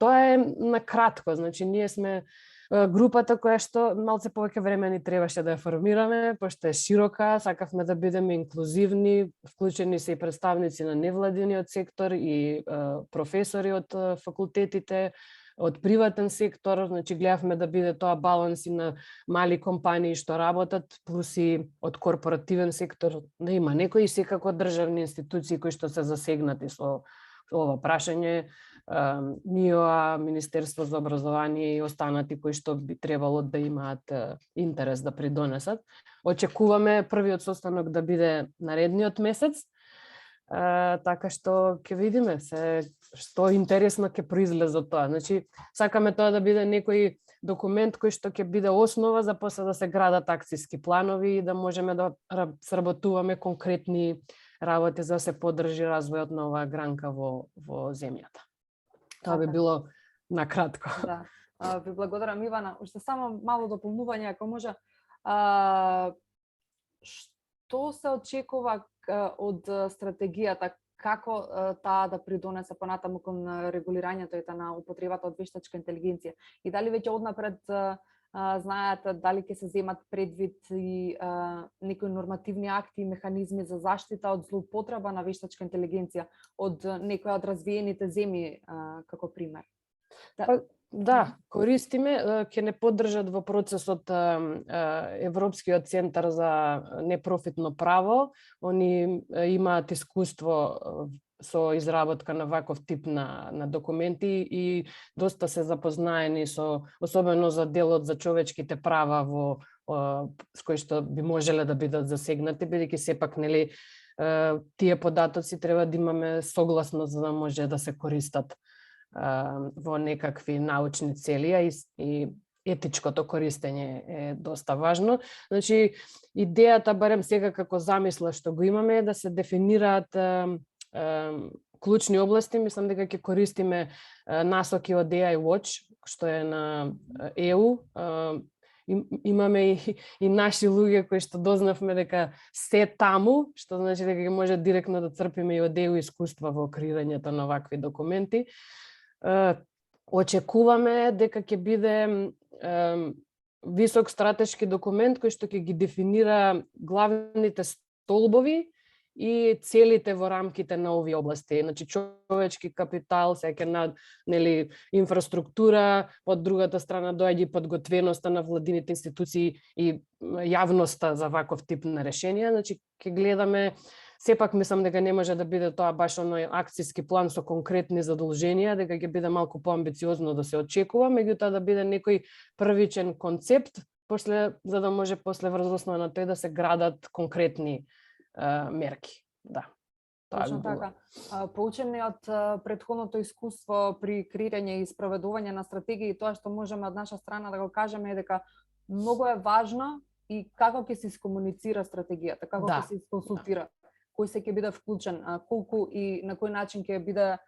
Тоа е на кратко, значи ние сме групата која што малце повеќе време ни требаше да ја формираме, пошто е широка, сакавме да бидеме инклузивни, вклучени се и представници на невладиниот сектор и професори од факултетите, од приватен сектор, значи гледавме да биде тоа баланс и на мали компании што работат, плюс и од корпоративен сектор, да има некои секако државни институции кои што се засегнати со ова прашање, НИОА, Министерство за образование и останати кои што би требало да имаат интерес да придонесат. Очекуваме првиот состанок да биде наредниот месец, така што ќе видиме што интересно ќе произлезе од тоа. Значи, сакаме тоа да биде некој документ кој што ќе биде основа за после да се градат акцијски планови и да можеме да сработуваме конкретни работи за да се поддржи развојот на оваа гранка во земјата. Тоа би било на кратко. Да. Ви благодарам, Ивана. Уште само мало дополнување, ако може. Што се очекува од стратегијата, како таа да придонесе понатаму кон регулирањето на употребата од вештачка интелигенција? И дали веќе однапред знаат дали ќе се земат предвид и некои нормативни акти и механизми за заштита од злоупотреба на вештачка интелигенција од некои од развиените земји како пример? Да, користиме, ќе не поддржат во процесот Европскиот центар за непрофитно право. Они имаат искуство со изработка на ваков тип на документи и доста се запознаени со, особено за делот за човечките права с кои што би можеле да бидат засегнати, бидејќи сепак нели тие податоци треба да имаме согласност за да може да се користат во некакви научни цели и етичкото користење е доста важно. Значи, идејата, барем сега како замисла што го имаме, е да се дефинираат клучни области. Мислам дека ќе користиме насоки од AI Watch, што е на EU. Имаме и наши луѓе кои што дознавме дека се таму, што значи дека ќе може директно да црпиме и од EU искуства во креирањето на вакви документи. Очекуваме дека ќе биде висок стратешки документ кој што ќе ги дефинира главните столбови и целите во рамките на овие области. Значи, човечки капитал, сеќа нели инфраструктура, од другата страна доаѓа подготвеноста на владините институции и јавноста за ваков тип на решенија. Значи, ќе гледаме. Сепак мислам дека не може да биде тоа баш оној акцијски план со конкретни задолженија, дека ќе биде малку поамбициозно да се очекува, меѓутоа да биде некој првичен концепт, за да може после врз основа на тој да се градат конкретни мерки. Да. Точно така. Поучени од претходното искуство при креирање и спроведување на стратегии, тоа што можеме од наша страна да го кажеме е дека многу е важно и како ќе се искомуницира стратегијата, како ќе се консултира. Кој се ќе биде вклучен, колку и на кој начин ќе биде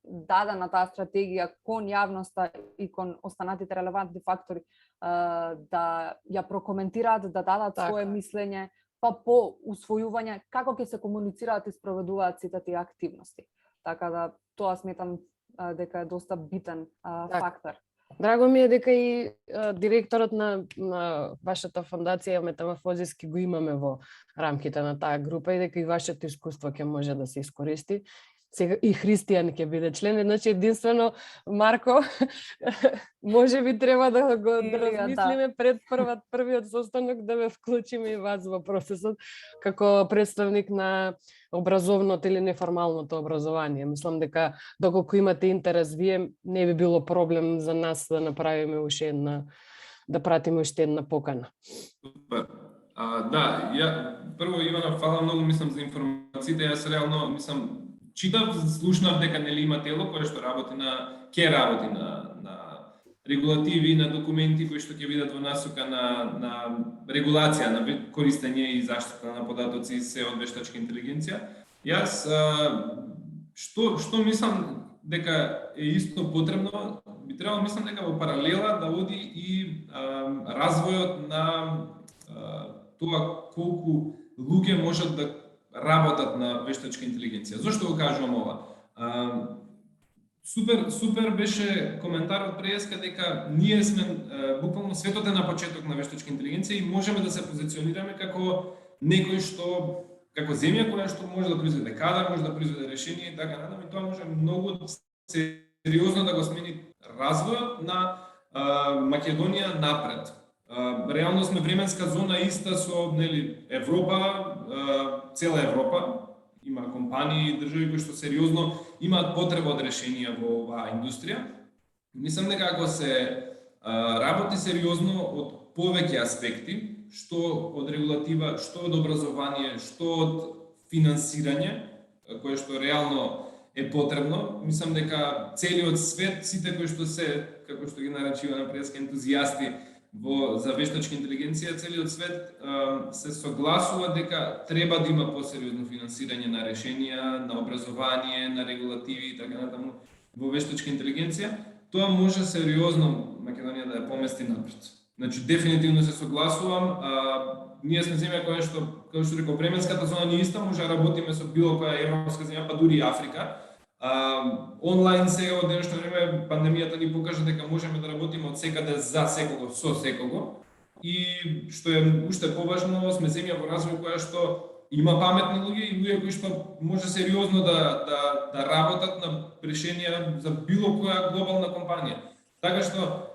дадена таа стратегија кон јавноста и кон останатите релевантни фактори да ја прокоментираат, да дадат свое мислење, па по усвојување како ќе се комуницираат и спроведуваат сите тие активности. Така да тоа сметам дека е доста битен Така. фактор. Драго ми е дека и директорот на вашата фондација Метаморфозиски го имаме во рамките на таа група и дека и вашето искуство ќе може да се искористи. Сега и Христијан ќе биде член, значи единствено Марко може би треба да го размислиме пред првиот состанок да ме вклучиме и вас во процесот како представник на образовното или неформалното образование. Мислам дека доколку имате интерес вие, не би било проблем за нас да направиме уште една, да пратиме уште една покана. Супер. Да, прво Ивана, фала многу мислам за информациите. Јас реално мислам читав, слушнав дека нели има тело кое што работи на регулативи, на документи кои што ќе бидат во насока на регулација на користење и заштита на податоци се од вештачка интелигенција. Јас што мислам дека е исто потребно, би требало мислам дека во паралела да оди и развојот на тоа колку луѓе можат да работат на вештачка интелигенција. Зошто го кажувам ова? Супер беше коментарот преска дека ние сме буквално светот е на почеток на вештачка интелигенција и можеме да се позиционираме како некој што како земја која што може да произведе кадар, може да произведе решение и така натаму, и тоа може многу сериозно да го смени развојот на Македонија напред. Реално сме временска зона иста со Европа, цела Европа. Има компании и држави кои што сериозно имаат потреба од решенија во оваа индустрија. Мислам дека ако се работи сериозно од повеќе аспекти, што од регулатива, што од образование, што од финансирање, кое што реално е потребно, мислам дека целиот свет, сите кои што се, како што ги наречува на преска ентузијасти за вештачка интелигенција, целиот свет се согласува дека треба да има посериозно финансирање на решенија, на образование, на регулативи и така натаму во вештачка интелигенција. Тоа може сериозно Македонија да ја помести напред. Значи дефинитивно се согласувам. Ние сме земја која што, како што реков, временската зона не иста, може да работиме со било која европска земја, па дури и Африка. Онлайн сега од денешно време пандемијата ни покажа дека можеме да работиме од секаде за секого, со секого. И што е уште поважно, сме земја во развој која што има паметни луѓе и луѓе кои што може сериозно да работат на решенија за било која глобална компанија. Така што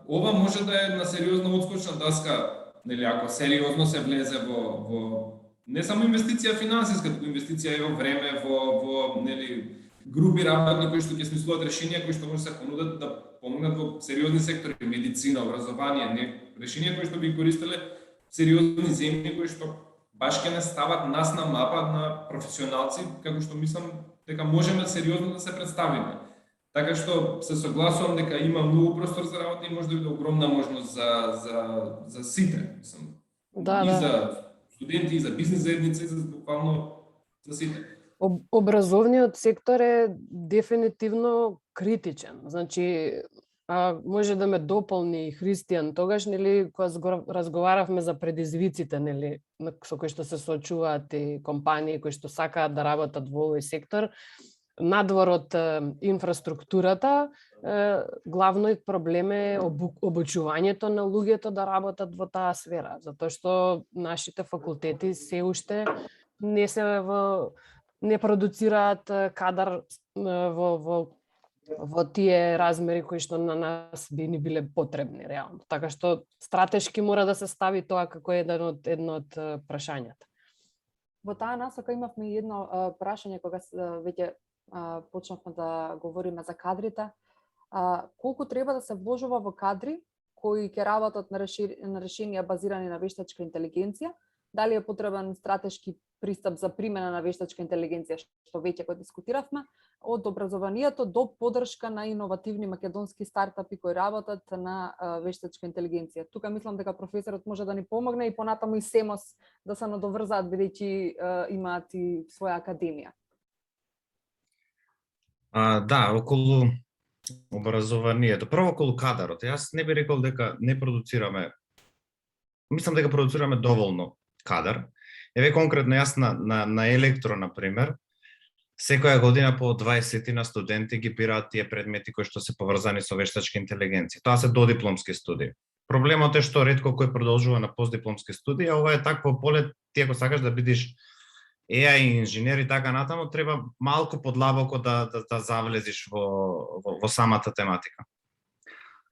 ова може да е една сериозна отскочна даска, нели, ако сериозно се влезе во не само инвестиција финансиска, туку инвестиција и во време, во нели групи работни кои што ќе смислуваат решенија кои што може да се понудат да помогнат во сериозни сектори, медицина, образование, решенија кои што би користеле сериозни земји кои што баш ќе не стават нас на мапа на професионалци, како што мислам дека можеме сериозно да се представиме. Така што се согласувам дека има многу простор за работа и може да биде огромна можност за сите, мислам. Да, и да. за студенти, и за бизнес заедница, и за буквално за сите. Образовниот сектор е дефинитивно критичен. Значи, може да ме дополни Христијан тогаш, нели, кога разговаравме за предизвиците, нели, со кои што се соочуваат и компании кои што сакаат да работат во овој сектор, надвор од инфраструктурата, главниот проблем е обучувањето на луѓето да работат во таа сфера, затоа што нашите факултети се уште не продуцираат кадар во тие размери кои што на нас би ни биле потребни реално. Така што стратешки мора да се стави тоа како едно од прашањата. Во таа насока имавме едно прашање кога веќе почнавме да говориме за кадрите. Колку треба да се вложува во кадри кои ќе работат на решенија базирани на вештачка интелигенција? Дали е потребен стратешки пристап за примена на вештачка интелигенција, што веќе го дискутиравме, од образованието до поддршка на иновативни македонски стартапи кои работат на вештачка интелигенција. Тука мислам дека професорот може да ни помогне и понатаму и СЕМОС да се надоврзаат бидејќи имаат и своја академија. Да, околу образованието. Прво околу кадарот. Јас не би рекол дека не продуцираме. Мислам дека продуцираме доволно кадар. Еве конкретно јас на електро, на пример, Секоја година по 20 на студенти ги бираат тие предмети кои што се поврзани со вештачка интелигенција. Тоа се додипломски студии. Проблемот е што ретко кој продолжува на постдипломски студии, а ова е такво поле, ти ако сакаш да бидеш AI инженер и така натаму, треба малку подлабоко да завлезиш во самата тематика.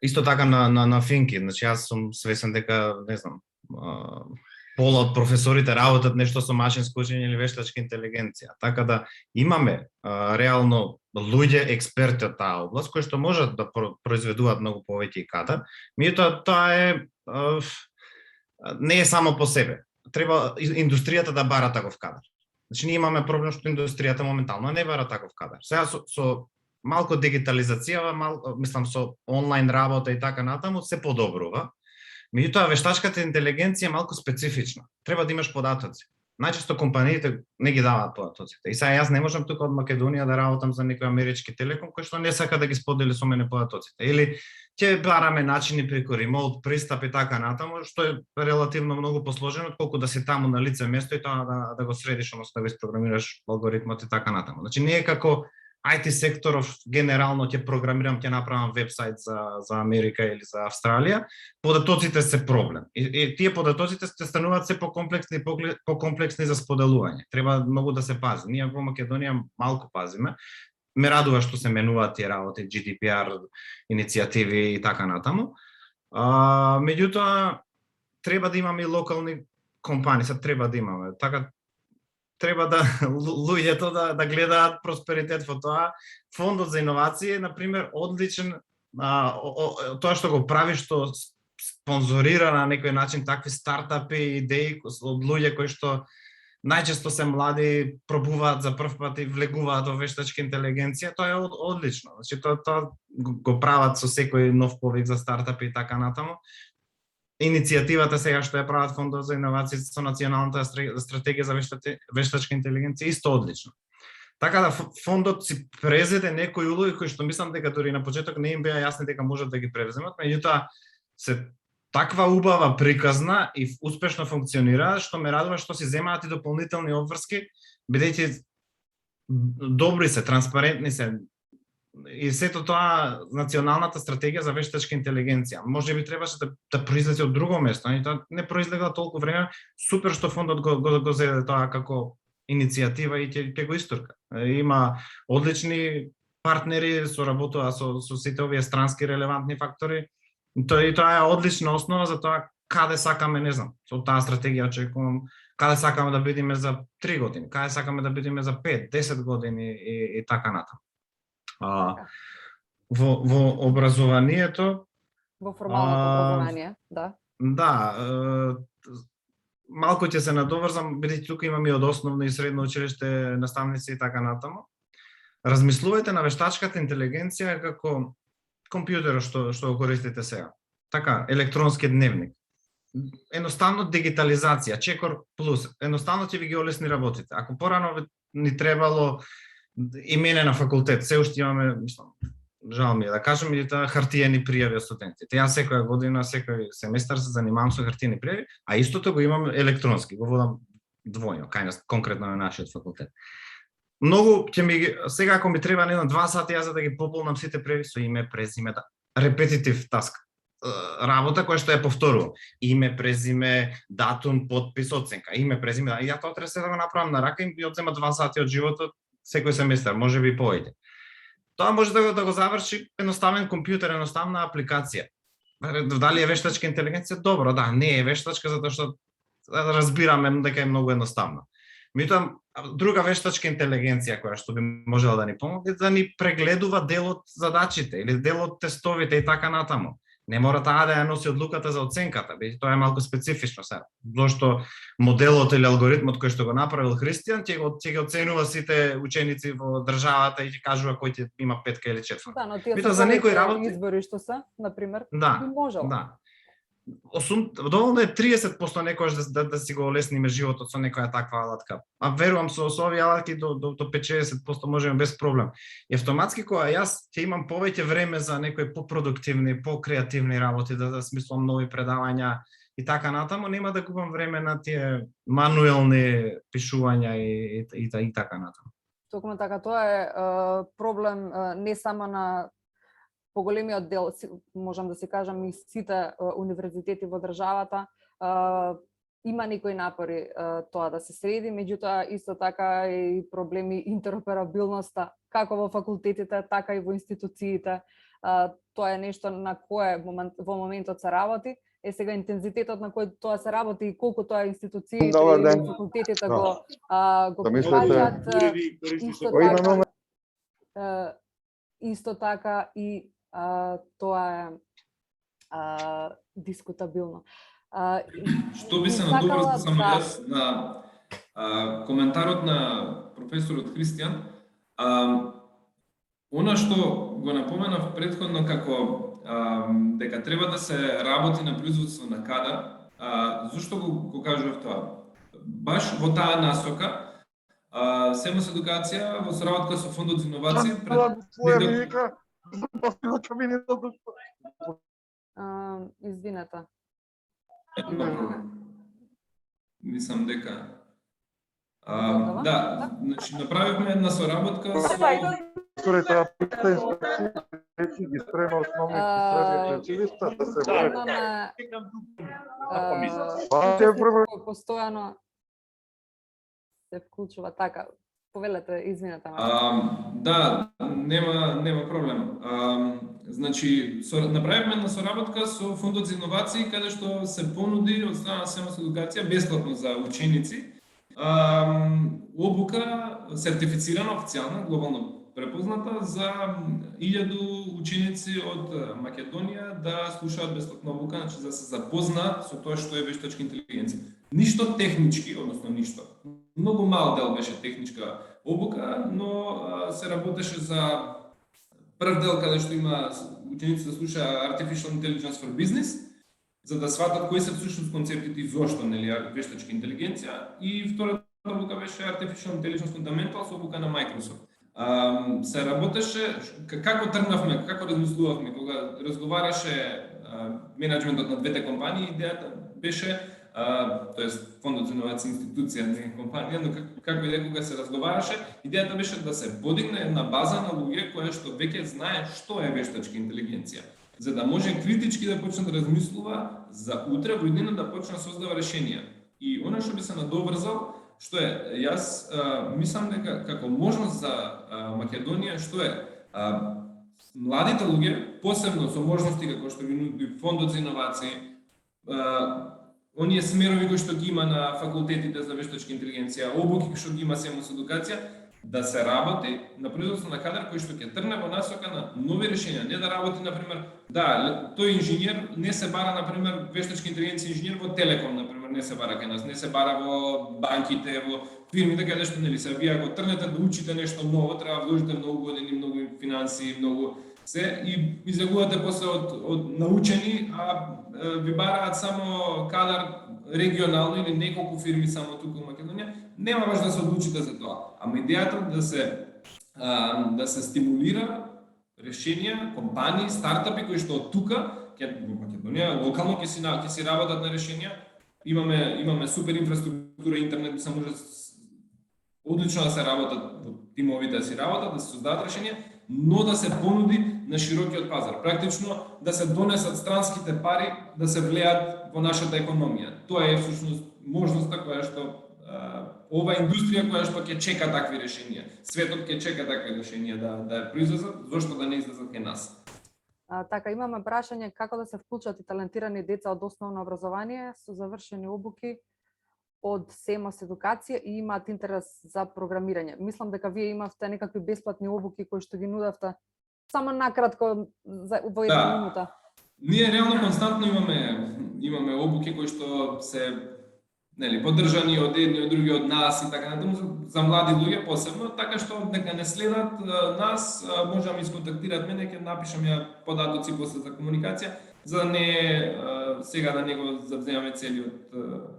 Исто така на Финки, значи јас сум свесен дека, не знам, пола од професорите работат нешто со машинско учење или вештачка интелигенција. Така да имаме реално луѓе експерти од таа област кои што можат да произведуваат многу повеќе и кадар. Меѓутоа тоа не е само по себе. Треба индустријата да бара таков кадар. Значи ние имаме проблем што индустријата моментално не бара таков кадар. Сега со малку дигитализација, мислам со онлайн работа и така натаму се подобрува. Меѓутоа вештачката интелигенција е малку специфична. Треба да имаш податоци. Најчесто компаниите не ги даваат податоците. И сега јас не можам тука од Македонија да работам за некој амерички телеком кој што не сака да ги сподели со мене податоците. Или ќе бараме начини преку ремоут пристап и така натаму, што е релативно многу посложено отколку да си таму на лице место и тоа да го средиш, односно да го испрограмираш алгоритмот и така натаму. Значи не е како IT секторов генерално ќе програмирам, ќе направам вебсайт за Америка или за Австралија, податоците се проблем. И тие податоците се стануваат се покомплексни за споделување. Треба многу да се пази. Ние во Македонија малку пазиме. Ме радува што се менуваат тие работи, GDPR, иницијативи и така натаму. Меѓутоа, треба да имаме и локални компании, треба да имаме. Така треба да луѓето да гледаат просперитет во тоа. Фондот за иновации е, например, одличен, тоа што го прави, што спонзорира на некој начин такви стартапи, идеи од луѓе кои што најчесто се млади, пробуваат за прв пат и влегуваат во вештачка интелигенција, тоа е одлично. Значи тоа го прават со секој нов повик за стартапи и така натаму. Иницијативата сега што ја прават Фондот за иновации со националната стратегија за вештачка интелигенција исто одлично. Така да фондот си презеде некои улоги кои што мислам дека дури на почеток не им беа јасни дека можат да ги превземат, меѓутоа се таква убава приказна и успешно функционира, што ме радува што си земаат и дополнителни обврски, бидејќи добри се, транспарентни се. И сето тоа националната стратегија за вештачка интелигенција. Може би требаше да произлезе од друго место, и тоа не произлегла толку време. Супер што фондот го зеде тоа како иницијатива и ќе го истурка. Има одлични партнери, соработува со сите овие странски релевантни фактори. И тоа е одлична основа за тоа каде сакаме, не знам, со таа стратегија очекувам каде сакаме да бидеме за 3 години, каде сакаме да бидеме за 5, 10 години и така натаму. Во образованието, во формалното образование, да. Да, малку ќе се надоврзам, бидејќи тука имам и од основно и средно училиште наставници и така натаму. Размислувајте на вештачката интелигенција како компјутерот што го користите сега. Така, електронски дневник. Едноставно дигитализација, чекор плюс, едноставно ќе ви ги олесни работите. Ако порано ни требало и мене на факултет, се уште имаме, мислам, жал ми е да кажам, и таа хартиени пријави од студентите. Јас секоја година, секој семестар се занимавам со хартиени пријави, а истото го имам електронски, го водам двојно, конкретно на нашиот факултет. Многу ќе ми сега ако ми треба на 2 сати јас за да ги пополнам сите пријави со име, презиме, репетитив таск. Работа која што ја повторувам. Име, презиме, датум, подпис, оценка. Име, презиме, и ја тоа треба се да го направам на рака и ми одзема 2 сати од животот секој семестар, може би повеќе. Тоа може да го заврши едноставен компјутер, едноставна апликација. Дали е вештачка интелигенција? Добро, да, не е вештачка затоа што разбираме дека е многу едноставно. Меѓутоа, друга вештачка интелигенција која што би можела да ни помогне да ни прегледува дел од задачите или дел од тестовите и така натаму. Не мора таа да ја носи одлуката за оценката, бидејќи тоа е малку специфично сега. Зошто моделот или алгоритмот кој што го направил Христијан ќе ги оценува сите ученици во државата и ќе кажува кој ќе има 5 или 4. Да, но тие за некои работи избори што се, на пример, да, би можело. Да. Доволно е 30% некојаш да си го олесниме животот со некоја таква алатка. А верувам со овие алатки до 50% можеме без проблем. И автоматски кога јас ќе имам повеќе време за некои попродуктивни, покреативни работи, да смислам нови предавања и така натаму, нема да губам време на тие мануелни пишувања и така натаму. Токму така, тоа е проблем не само на поголемиот дел, можам да се кажам и сите универзитети во државата. Има некои напори тоа да се среди, меѓутоа исто така и проблеми интероперабилноста, како во факултетите, така и во институциите. Тоа е нешто на кое во моментот се работи. Сега интензитетот на кој тоа се работи и колку тоа институциите и факултетите го прифаќаат, исто така и тоа е дискутабилно. Што би се надоврзал само јас на коментарот на професорот Христијан. Она што го напоменав претходно како дека треба да се работи на производство на кадар, зошто го кажував тоа? Баш во таа насока, СМС едукација во соработка со Фондот за инновации извинете. Мислам дека да, значи направивме една соработка со ги спрема основните средни училишта да се постојано се вклучува така. Повелете, извинете. Да, нема проблем. Значи, направивме една соработка со Фондот за инновации, каде што се понуди од страна на СМС едукација бесплатно за ученици обука сертифицирана, официјална, глобално препозната за 1000 ученици од Македонија да слушаат бесплатна обука, значи за да се запознаат со тоа што е вештачка интелигенција. Ништо технички, односно ништо. Многу мал дел беше техничка обука, но се работеше за прв дел каде што има ученици да слушаа Artificial Intelligence for Business, за да сватат кои се всушност концептите и зошто нели вештачка интелигенција, и втората обука беше Artificial Intelligence Fundamentals, обука на Microsoft. Се работеше, како тргнавме, како размислувавме, кога разговараше менеджментот на двете компании, идејата беше, тоест Фондот за инновации институција, не компанија, но како и кога се разговараше, идејата беше да се подигне една база на луѓе која што веќе знае што е вештачка интелигенција, за да може критички да почне да размислува за утре во иднина да почне да создава решенија. И она што би се надоврзал, што е, јас мислам дека како можност за Македонија, што е, младите луѓе, посебно со можности како што ги нуди Фондот за инновации, оние смерови кои што ги има на факултетите за вештачка интелигенција, обуки што ги има СМС едукација, да се работи на производство на кадар кој што ќе тргне во насока на нови решенија, не да работи например, да, тој инженер не се бара например вештачка интелигенција инженер во Телеком например, не се бара кај нас, не се бара во банките, во фирмите каде што нели се вие ако тргнете да учите нешто ново, треба да вложите многу години, многу финансии, многу се и излегувате после од научени, ви бараат само кадар регионално или неколку фирми само тука во Македонија, нема баш да се одлучите за тоа. Ама идејата да се стимулира решенија, компании, стартапи кои што од тука во Македонија локално ќе си работат на решенија. Имаме супер инфраструктура, интернет се може одлично да се работат во тимови да си работат, да се создадат решенија, но да се понуди на широкиот пазар. Практично да се донесат странските пари да се влеат во нашата економија. Тоа е всушност можноста која што ова индустрија која што ќе чека такви решенија. Светот ќе чека такви решенија да произлезат, зошто да не излезат кај нас. Така, имаме прашање како да се вклучат и талентирани деца од основно образование со завршени обуки од СМС едукација и имаат интерес за програмирање. Мислам дека вие имавте некакви бесплатни обуки кои што ги нудевте. Само накратко во една минута. Ние реално константно имаме обуки кои што се поддржани од едни од други од нас и така натаму за млади луѓе посебно, така што дека не следат нас, може да ме исконтактираат мене, ќе напишам ја податоци после за комуникација, за да не сега да не го завземаме целиот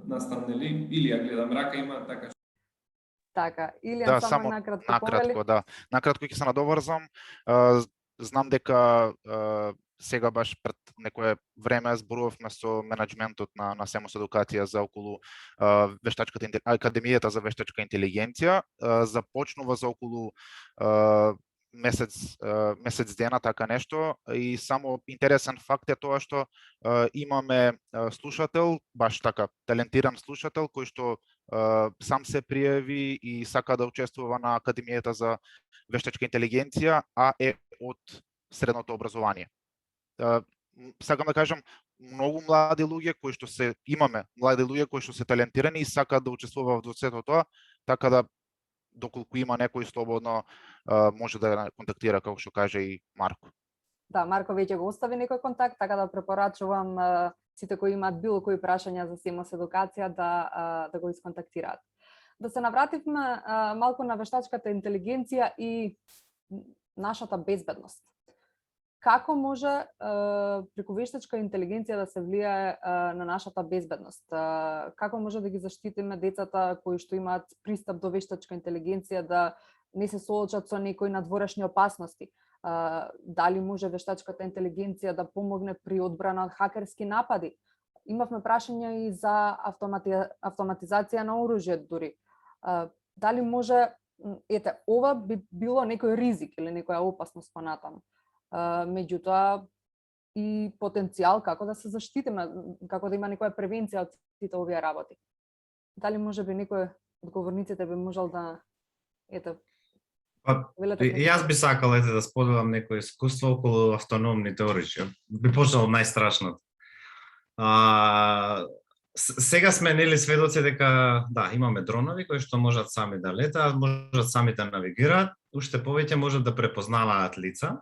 настан, нели, или ја гледам рака има така. Така, или само накратко да. Накратко ќе се надоврзам. знам дека сега баш пред некое време зборувавме со менеджментот на Семос Едукација за околу Академијата за вештачка интелигенција. Започнува за околу месец дена, така нешто, и само интересен факт е тоа што имаме слушател, баш така талентиран слушател, кој што сам се пријави и сака да учествува на Академијата за вештачка интелигенција, а е од средното образование. Сакам да кажам, многу млади луѓе кои што имаме млади луѓе кои што се талентирани и сакаат да учествуваат во сето тоа, така да доколку има некој слободно може да контактира, како што каже и Марко. Да, Марко веќе го остави некој контакт, така да препорачувам сите кои имаат било кои прашања за Семос Едукација да го исконтактираат. Да се навратиме малку на вештачката интелигенција и нашата безбедност. Како може преку вештачка интелигенција да се влијае на нашата безбедност? Како може да ги заштитиме децата кои што имаат пристап до вештачка интелигенција да не се соочат со некои надворешни опасности? Дали може вештачката интелигенција да помогне при одбрана од хакерски напади? Имавме прашања и за автоматизација на оружје дури. Дали може, ова би било некој ризик или некоја опасност понатаму. Меѓутоа и потенцијал како да се заштитиме, како да има некоја превенција од сите овие работи. Дали може би некој од говорниците би можел да И јас би сакал да споделам некој искуство околу автономните оружја. Би почнал од најстрашното. Сега сме нели сведоци дека имаме дронови кои што можат сами да летаат, можат сами да навигираат, уште повеќе можат да препознаваат лица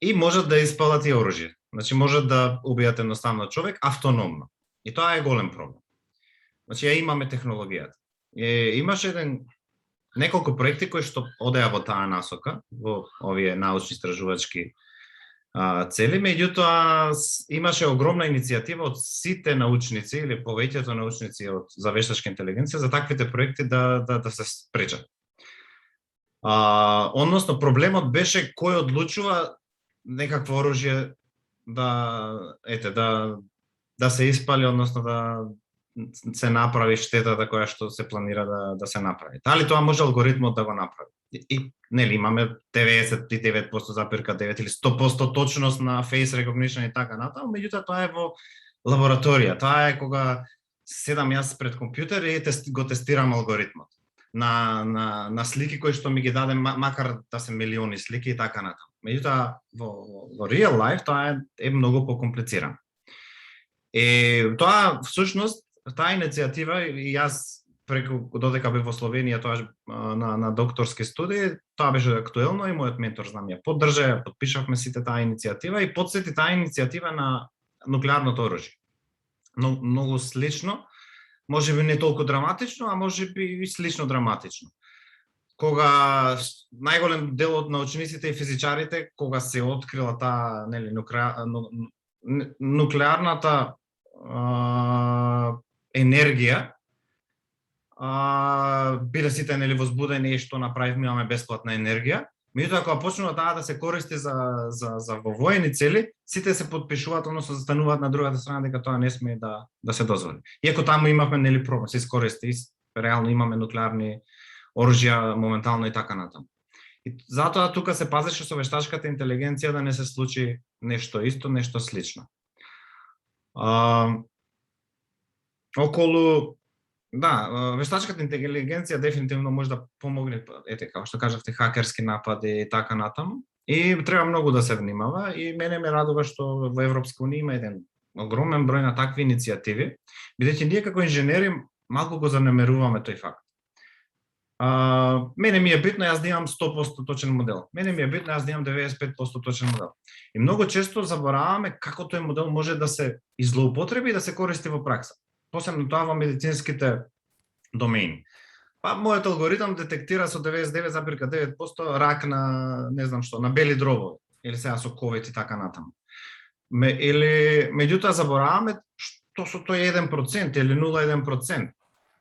и можат да испалат и оружје. Значи можат да убијат едноставно човек автономно. И тоа е голем проблем. Значи ја имаме технологијата. Имаше неколку проекти кои што одеа во таа насока, во овие научно-истражувачки цели, меѓутоа имаше огромна иницијатива од сите научници или повеќето научници за вештачка интелигенција за таквите проекти да се спречат. Односно проблемот беше кој одлучува некакво оружје да се испали, односно да се направи штетата која што се планира да се направи. Дали тоа може алгоритмот да го направи? И нели имаме 99,9% или 100% точност на face recognition и така натаму, меѓутоа тоа е во лабораторија. Тоа е кога седам јас пред компјутер и го тестирам алгоритмот на слики кои што ми ги даде, макар да се милиони слики и така натаму. Меѓутоа во real life тоа е многу покомплицирано. Тоа всушност таа иницијатива, и јас преку додека бев во Словенија тоа на докторски студии, тоа беше актуелно и мојот ментор знам ја поддржа, ја подпишавме сите таа иницијатива и потсети таа иницијатива на нуклеарното оружје. Но многу слично, можеби не толку драматично, а можеби и слично драматично. Кога најголем дел од научниците и физичарите, кога се открила таа нуклеарната енергија, биле сите возбудени што направивме, имаме бесплатна енергија. Меѓутоа кога почнува таа да се користи за во воени цели, сите се подпишуваат, односно застануваат на другата страна дека тоа не сме да се дозволи. Иако таму имавме проблем, се искористи, реално имаме нуклеарни оружја моментално и така натаму. И затоа тука се пазеше со вештачката интелигенција да не се случи нешто исто, нешто слично. Вештачката интелигенција дефинитивно може да помогне, како што кажавте, хакерски напади и така натаму. И треба многу да се внимава и мене ме радува што во Европска унија има еден огромен број на такви иницијативи, бидејќи ние како инженери малку го занемеруваме тој факт. Мене ми е битно јас да имам 100% точен модел. Мене ми е битно јас да имам 95% точен модел. И многу често забораваме како тој модел може да се излоупотреби и да се користи во пракса. Посебно тоа во медицинските домени. Мојот алгоритам детектира со 99,9% рак на не знам што, на бели дробови или сега со ковид и така натаму. Меѓутоа забораваме што со тој 1% или 0,1%.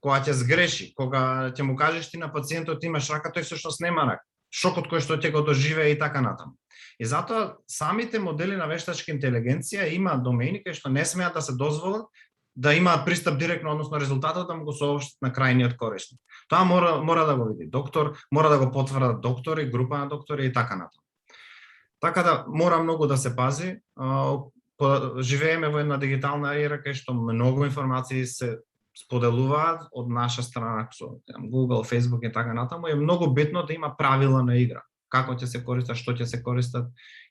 Кога ќе сгреши, кога ќе му кажеш ти на пациентот имаш рака, тој всушност нема рак. шокот кој што ќе го доживее и така натаму. И затоа самите модели на вештачка интелигенција имаат домени кои што не смеат да се дозволат да имаат пристап директно, односно резултатот да му го сообщат на крајниот корисник. Тоа мора да го види доктор, мора да го потврдат доктори, група на доктори и така натаму. Така да мора многу да се пази. Живееме во една дигитална ера кај што многу информации се споделуваат од наша страна со Google, Facebook и така натаму. Е многу битно да има правила на игра. Како ќе се користат, што ќе се користат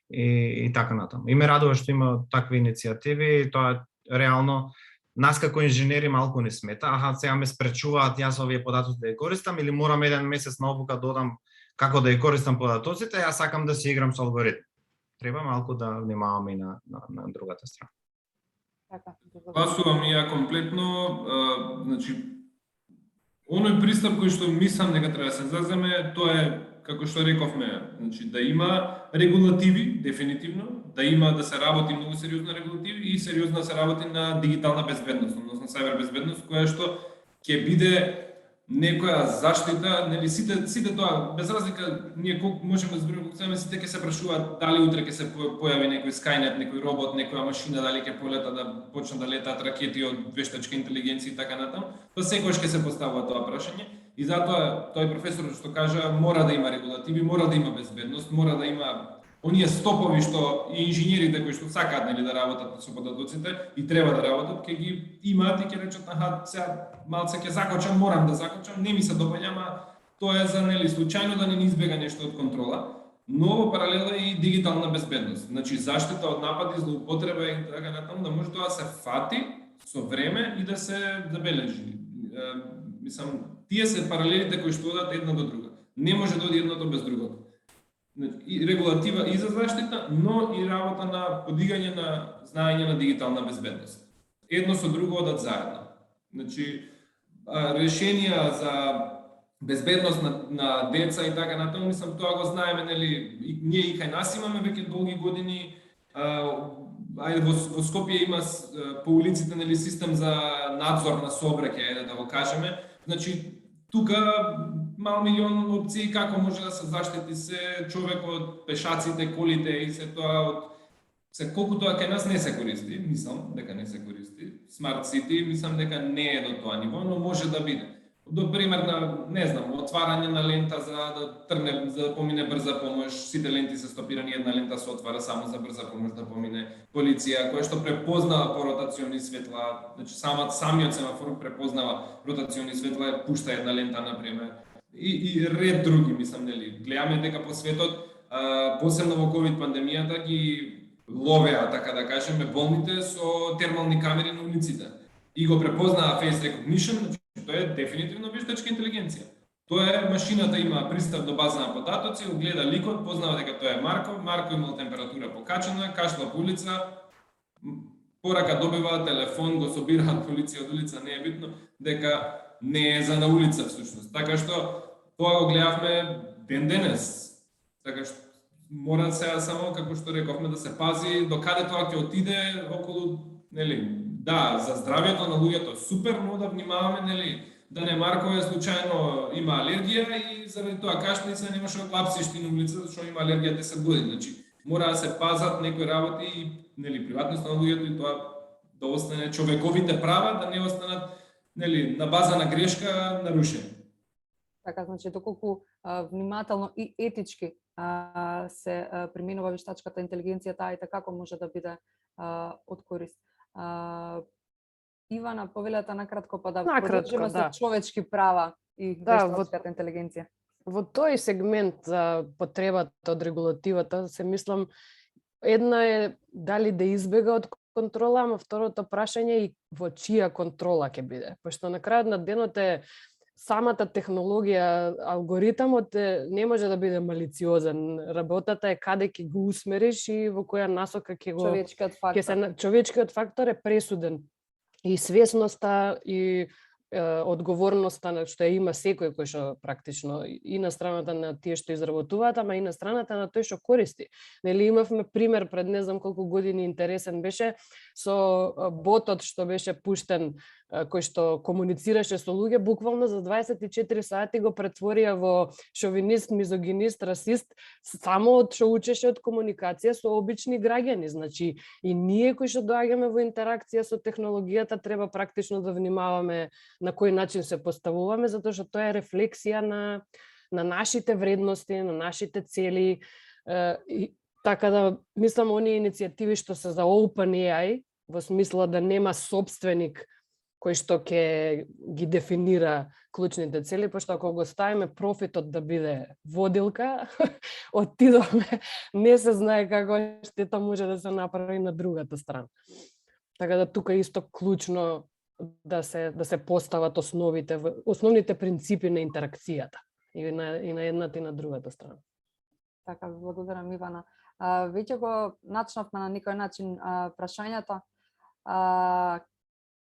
и така натаму. И ме радува што има такви иницијативи и тоа реално нас како инженери малку не смета. Сега ме спречуваат јас овие податоци да ја користам или морам еден месец на обука да одам како да ја користам податоците, јас сакам да се играм со алгоритми. Треба малку да внимаваме и на другата страна. Пасувам и ја комплетно, значи оној пристап кој што мислам дека треба да се заземе, тоа е како што рековме, значи да има регулативи дефинитивно, да се работи многу сериозно на регулативи и сериозно да се работи на дигитална безбедност, односно сайбер безбедност, која што ќе биде некоја заштита, нели сите тоа без разлика ние колку можеме да збориме колку сами сите ќе се прашуваат дали утре ќе се појави некој Skynet, некој робот, некоја машина, дали ќе полета да почнат да летаат ракети од вештачка интелигенција и така натаму. Тоа секогаш ќе се поставува тоа прашање и затоа тој професор што кажа мора да има регулативи, мора да има безбедност, мора да има оние стопови што и инженерите кои што сакаат нели да работат со податоците и треба да работат, ќе ги имаат и ќе речат сега малце ќе закочам, морам да закочам, не ми се допаѓа, ама тоа е за нели случајно да не избега нешто од контрола, но во паралела и дигитална безбедност. Значи заштита од напади, злоупотреба и така натаму, да може тоа се фати со време и да се забележи. Мислам, тие се паралелите кои што одат една до друга. Не може да оди едното без другото. И регулатива и за заштита, но и работа на подигање на знаење на дигитална безбедност. Едно со друго одат заедно. Значи, решенија за безбедност на деца и така натаму, мислам, тоа го знаеме, нели, ние и кај нас имаме веќе долги години, во Скопје има по улиците, нели, систем за надзор на сообраќај, да го кажеме. Значи, тука мал милион опции како може да се заштити се човекот, пешаците, колите и се тоа од колку тоа кај нас не се користи, мислам дека не се користи. Smart City мислам дека не е до тоа ниво, но може да биде. До пример на, не знам, отварање на лента за да трне, за да помине брза помош, сите ленти се стопирани, една лента се отвара само за брза помош да помине. Полиција која што препознава по ротациони светла, значи самиот семафор препознава ротациони светла, пушта една лента на пример. И ред други, мислам, нели. Гледаме дека по светот, посебно во ковид пандемијата ги ловеа, така да кажеме, болните со термални камери на улиците. И го препознаа face recognition, значи тоа е дефинитивно вештачка интелигенција. Тоа е машината има пристап до база на податоци, гледа ликот, познава дека тоа е Марко, Марко имал температура покачена, кашла по улица, порака добива телефон, го собираат полиција од улица, не е битно, дека не е за на улица всушност. Така што тоа го гледавме ден денес. Така што мора сега само како што рековме да се пази до каде тоа ќе отиде околу, нели, да, за здравјето на луѓето супер, но да внимаваме, нели, да не Маркове случајно има алергија и заради тоа кашни и се немаше лапсишти на улица зашто има алергија 10 години. Значи, мора да се пазат некои работи и, нели, приватноста на луѓето и тоа да остане човековите права, да не останат, нели, на база на грешка нарушени. Така, значи, доколку внимателно и етички се применува вештачката интелигенција, таа и како може да биде од корист. Ивана, повелете накратко па да продолжиме со човечки права и вештачката интелигенција. Во тој сегмент за потребата од регулативата, се мислам, една е дали да избега од контрола, ама второто прашање е и во чија контрола ќе биде. Пошто на крајот на денот е самата технологија, алгоритмот не може да биде малициозен. Работата е каде ќе го усмериш и во која насока ќе го човечкиот фактор е пресуден. И свесноста и одговорноста на што има секој кој што практично и на страната на тие што изработуваат, ама и на страната на тој што користи. Нели имавме пример пред не знам колку години, интересен беше со ботот што беше пуштен кој што комуницираше со луѓе, буквално за 24 сати го претворија во шовинист, мизогинист, расист, само од што учеше од комуникација со обични граѓани. Значи, и ние кои што доаѓаме во интеракција со технологијата треба практично да внимаваме на кој начин се поставуваме, затоа што тоа е рефлексија на нашите вредности, на нашите цели. И така да, мислам, оние иницијативи што се за OpenAI, во смисла да нема собственик кој што ќе ги дефинира клучните цели, пошто ако го ставиме профитот да биде водилка, отидоме, не се знае како штета може да се направи на другата страна. Така да тука исто клучно да се постават основните принципи на интеракцијата и на едната и на другата страна. Така, благодарам, Ивана. Веќе го начнавме на некој начин прашањата.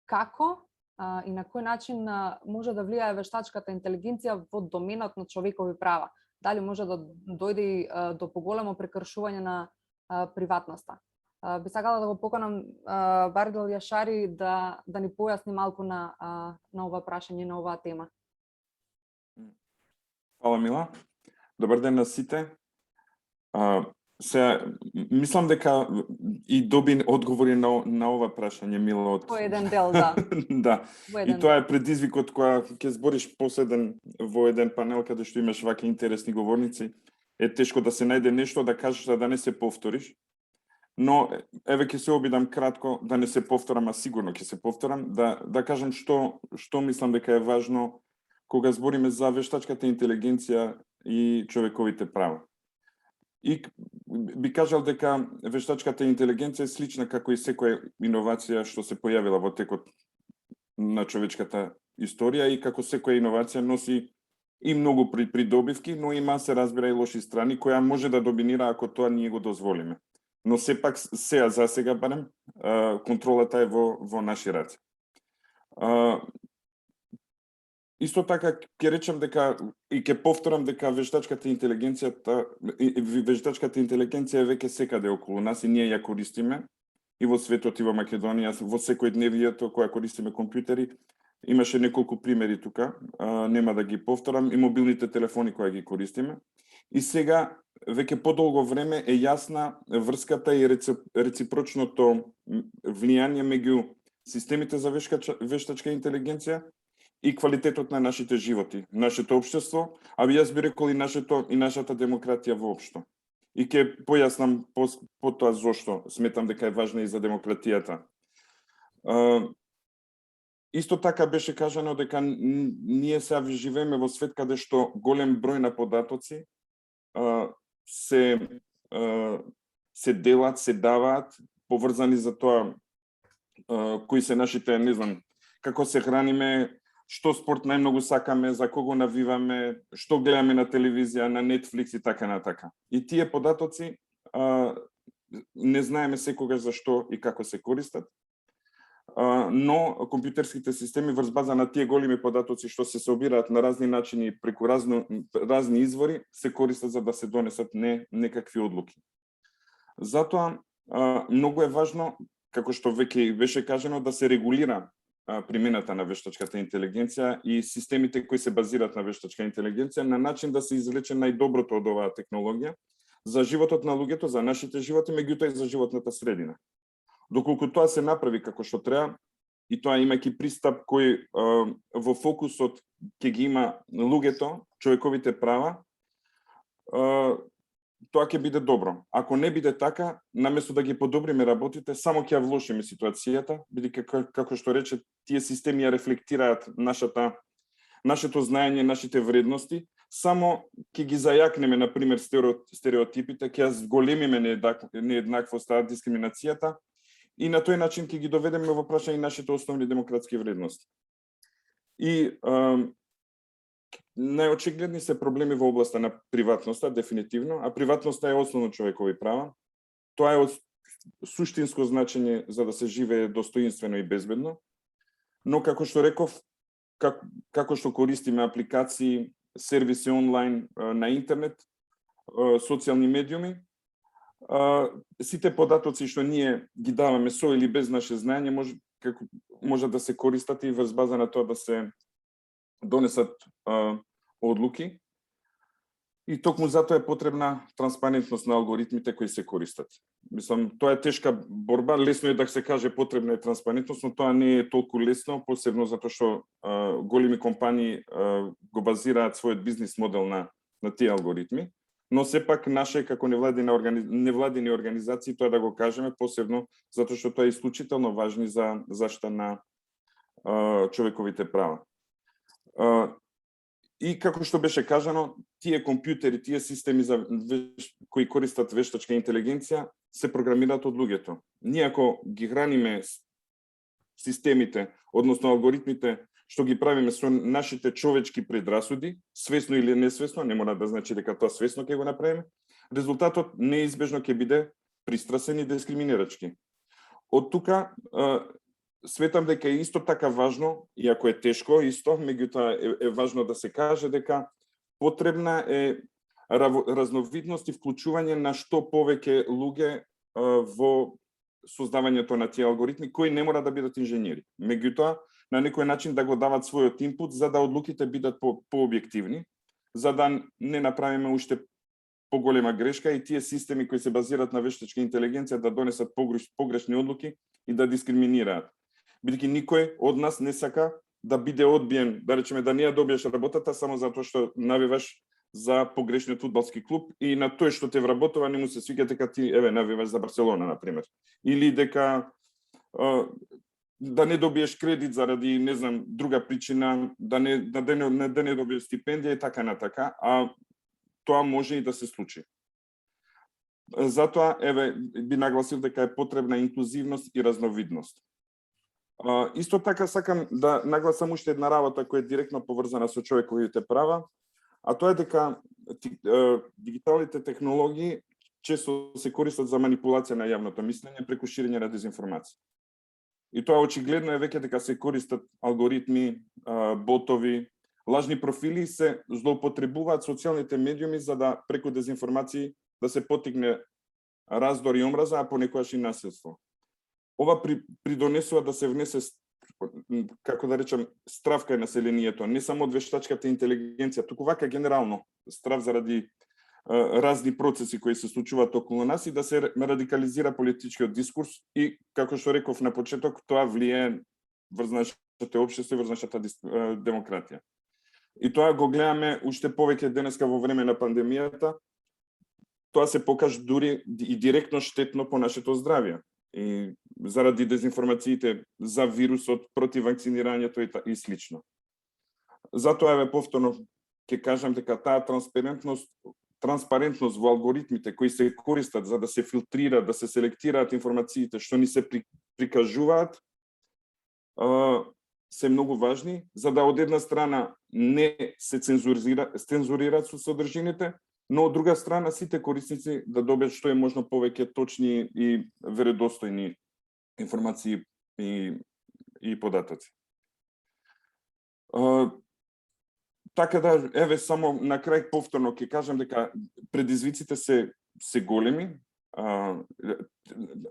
Како и на кој начин може да влијае вештачката интелигенција во доменот на човекови права? Дали може да дојде до поголемо прекршување на приватноста? Би сакала да го поканам Бардел Јашари да ни појасни малку на ова прашање, на оваа тема. Фала, Мила. Добар ден на сите. Мислам дека и доби одговори на ова прашање, Мила, од... По еден дел, да. Да. И тоа е предизвикот кога ќе збориш последен во еден панел каде што имаш вака интересни говорници. Е тешко да се најде нешто да кажеш да не се повториш. Но еве ќе се обидам кратко да не се повторам, а сигурно ќе се повторам, да кажам што мислам дека е важно кога збориме за вештачката интелигенција и човековите права. И би кажал дека вештачката интелигенција е слична како и секоја иновација што се појавила во текот на човечката историја, и како секоја иновација носи и многу придобивки, но има, се разбира, и лоши страни, која може да доминира ако тоа ние го дозволиме. Но сепак за сега барем контролата е во наши раце. Исто така ќе речам дека и ќе повторам дека вештачката интелигенција е веќе секаде околу нас и ние ја користиме и во светот и во Македонија, во секојдневието кога користиме компјутери. Имаше неколку примери тука, нема да ги повторам, и мобилните телефони кои ги користиме. И сега веќе подолго време е јасна врската и реципрочното влијание меѓу системите за вештачка интелигенција и квалитетот на нашите животи, нашето општество, а јас би рекол и нашата демократија воопшто. И ќе појаснам потоа зошто сметам дека е важна и за демократијата. Исто така беше кажано дека ние сега живееме во свет каде што голем број на податоци се делат, се даваат, поврзани за тоа кои се нашите, не знам, како се храниме, што спорт најмногу сакаме, за кого навиваме, што гледаме на телевизија, на Netflix и така натака. И тие податоци не знаеме секогаш за што и како се користат, но компјутерските системи врз база на тие големи податоци што се собираат на разни начини преку разни извори се користат за да се донесат некакви одлуки. Затоа многу е важно, како што веќе беше кажано, да се регулира примената на вештачката интелигенција и системите кои се базираат на вештачка интелигенција на начин да се извлече најдоброто од оваа технологија за животот на луѓето, за нашите животи, меѓутоа и за животната средина. Доколку тоа се направи како што треба, и тоа имајќи пристап кој во фокусот ќе ги има луѓето, човековите права, тоа ќе биде добро. Ако не биде така, наместо да ги подобриме работите, само ќе ја влошиме ситуацијата, бидејќи како што рече, тие системи ја рефлектираат нашето знаење, нашите вредности, само ќе ги зајакнеме, например, стереотипите, ќе ја зголемиме нееднаквоста, дискриминацијата, и на тој начин ќе ги доведеме во прашање нашите основни демократски вредности. И најочигледни се проблеми во областа на приватноста, дефинитивно, а приватноста е основно човекови права. Тоа е од суштинско значење за да се живее достоинствено и безбедно. Но како што реков, како што користиме апликации, сервиси онлайн на интернет, социјални медиуми, сите податоци што ние ги даваме со или без наше знаење како може да се користат и врз база на тоа да се донесат одлуки. И токму затоа е потребна транспарентност на алгоритмите кои се користат. Мислам, тоа е тешка борба, лесно е да се каже потребна е транспарентност, но тоа не е толку лесно, посебно затоа што големи компании го базираат својот бизнис модел на тие алгоритми, но сепак наше како невладини организации тоа да го кажеме, посебно затоа што тоа е исклучително важно за заштита на човековите права. И како што беше кажано, тие компјутери, тие системи кои користат вештачка интелигенција се програмираат од луѓето. Ние ако ги храниме системите, односно алгоритмите, што ги правиме со нашите човечки предрасуди, свесно или несвесно, не мора да значи дека тоа свесно ќе го направиме, резултатот неизбежно ќе биде пристрасен и дискриминирачки. Од тука светам дека е исто така важно, иако е тешко исто, меѓутоа е важно да се каже дека потребна е разновидност и вклучување на што повеќе луѓе во создавањето на тие алгоритми кои не мора да бидат инженери. Меѓутоа, на некој начин да го дават својот инпут за да одлуките бидат пообјективни, за да не направиме уште поголема грешка и тие системи кои се базираат на вештачка интелигенција да донесат погрешни одлуки и да дискриминираат. Бидејќи никој од нас не сака да биде одбиен, да речеме да не ја добиеш работата само затоа што навиваш за погрешниот фудбалски клуб и на тој што те вработува не му се свиѓа дека ти навиваш за Барселона на пример. Или дека да не добиеш кредит заради не знам друга причина, да не добиеш стипендија и така на така, а тоа може и да се случи. Затоа би нагласил дека е потребна инклузивност и разновидност. Исто така сакам да нагласам уште една работа која е директно поврзана со човековите права, а тоа е дека дигиталните технологии често се користат за манипулација на јавното мислење преку ширење на дезинформација. И тоа очигледно е веќе дека се користат алгоритми, ботови, лажни профили се злоупотребуваат социјалните медиуми за да преку дезинформации да се поттикне раздор и омраза, а понекогаш и насилство. Ова придонесува да се внесе, како да речам, страв кај населението, не само од вештачката интелигенција, туку вака генерално страв заради разни процеси кои се случуваат околу нас и да се радикализира политичкиот дискурс и, како што реков на почеток, тоа влијае врз нашите општество и врз нашата демократија. И тоа го гледаме уште повеќе денеска во време на пандемијата, тоа се покажа дури и директно штетно по нашето здравје. И заради дезинформациите за вирусот, против вакцинирањето и слично. Затоа повторно ќе кажам дека таа транспарентност во алгоритмите кои се користат за да се филтрираат, да се селектираат информациите што ни се прикажуваат, се многу важни, за да од една страна не се цензурираат со содржините, но од друга страна сите корисници да добијат што е можно повеќе точни и веродостојни информации и податоци. Така да, само на крај повторно ќе кажам дека предизвиците се големи,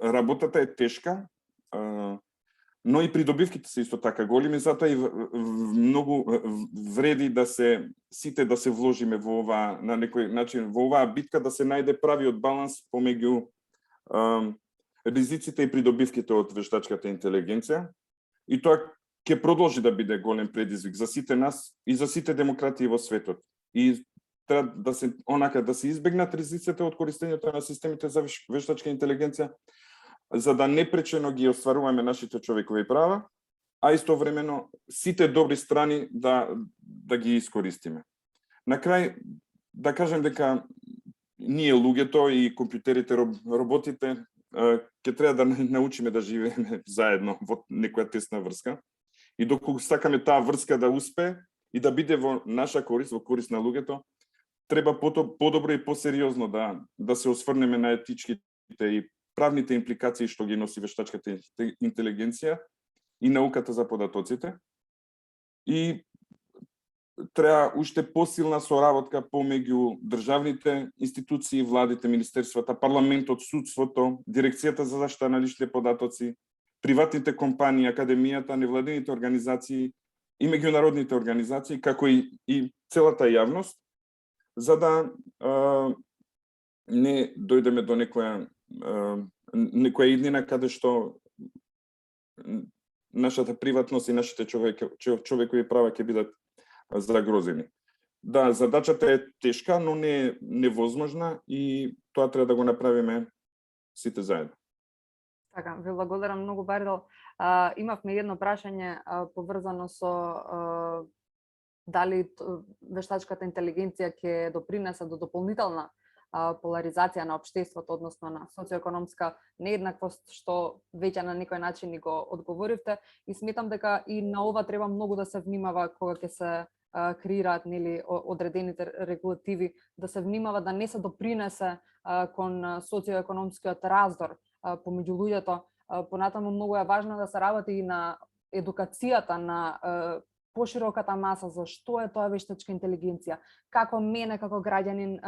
работата е тешка, но и придобивките се исто така големи, затоа и многу вреди да сите да се вложиме во оваа на некој начин во оваа битка, да се најде правиот баланс помеѓу ризиците и придобивките од вештачката интелигенција. И тоа ќе продолжи да биде голем предизвик за сите нас и за сите демократии во светот. И треба да се избегнат ризиците од користењето на системите за вештачка интелигенција, за да непречено ги остваруваме нашите човекови права, а истовремено сите добри страни да ги искористиме. На крај, да кажем дека ние луѓето и компјутерите, роботите, ќе треба да научиме да живееме заедно во некоја тесна врска. И доколку сакаме таа врска да успее и да биде во наша корист, во корист на луѓето, треба подобро и посериозно да се осврнеме на етичките и правните импликации што ги носи вештачката интелигенција и науката за податоците. И треба уште посилна соработка помеѓу државните институции, владите, министерствата, парламентот, судството, дирекцијата за заштита на личните податоци, приватните компании, академијата, невладените организации и меѓународните организации, како и целата јавност, за да не дојдеме до некоја иднина каде што нашата приватност и нашите човекови права ќе бидат загрозени. Да, задачата е тешка, но не е невозможна и тоа треба да го направиме сите заедно. Така, ви благодарам многу, Бардел. Имавме едно прашање поврзано со дали вештачката интелигенција ќе допринесе до дополнителна поларизација на општеството, односно на социоекономска нееднаквост, што веќе на некој начин ни го одговоривте. И сметам дека и на ова треба многу да се внимава кога ќе се креираат одредените регулативи, да се внимава да не се допринесе кон социоекономскиот раздор помеѓу луѓето. Понатаму многу е важно да се работи и на едукацијата на пошироката маса за што е тоа вештачка интелигенција, како мене како граѓанин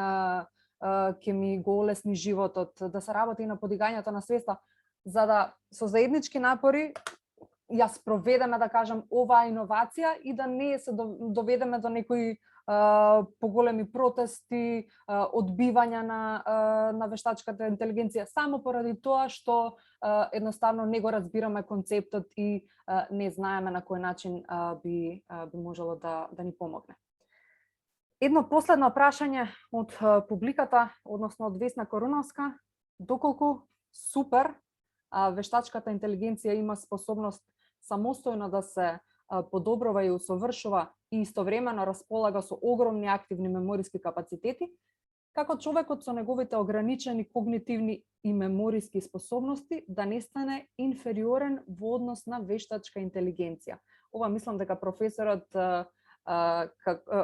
ќе ми го олесни животот, да се работи и на подигањето на свеста, за да со заеднички напори ја спроведеме, да кажам, оваа иновација и да не се доведеме до некои поголеми протести, одбивања на вештачката интелигенција, само поради тоа што едноставно не го разбираме концептот и не знаеме на кој начин би можело да ни помогне. Едно последно прашање од публиката, односно од Весна Коруновска. Доколку супер вештачката интелигенција има способност самостојно да се подобрува и усовршува и истовремено располага со огромни активни мемориски капацитети, како човекот со неговите ограничени когнитивни и мемориски способности да не стане инфериорен во однос на вештачка интелигенција. Ова мислам дека професорот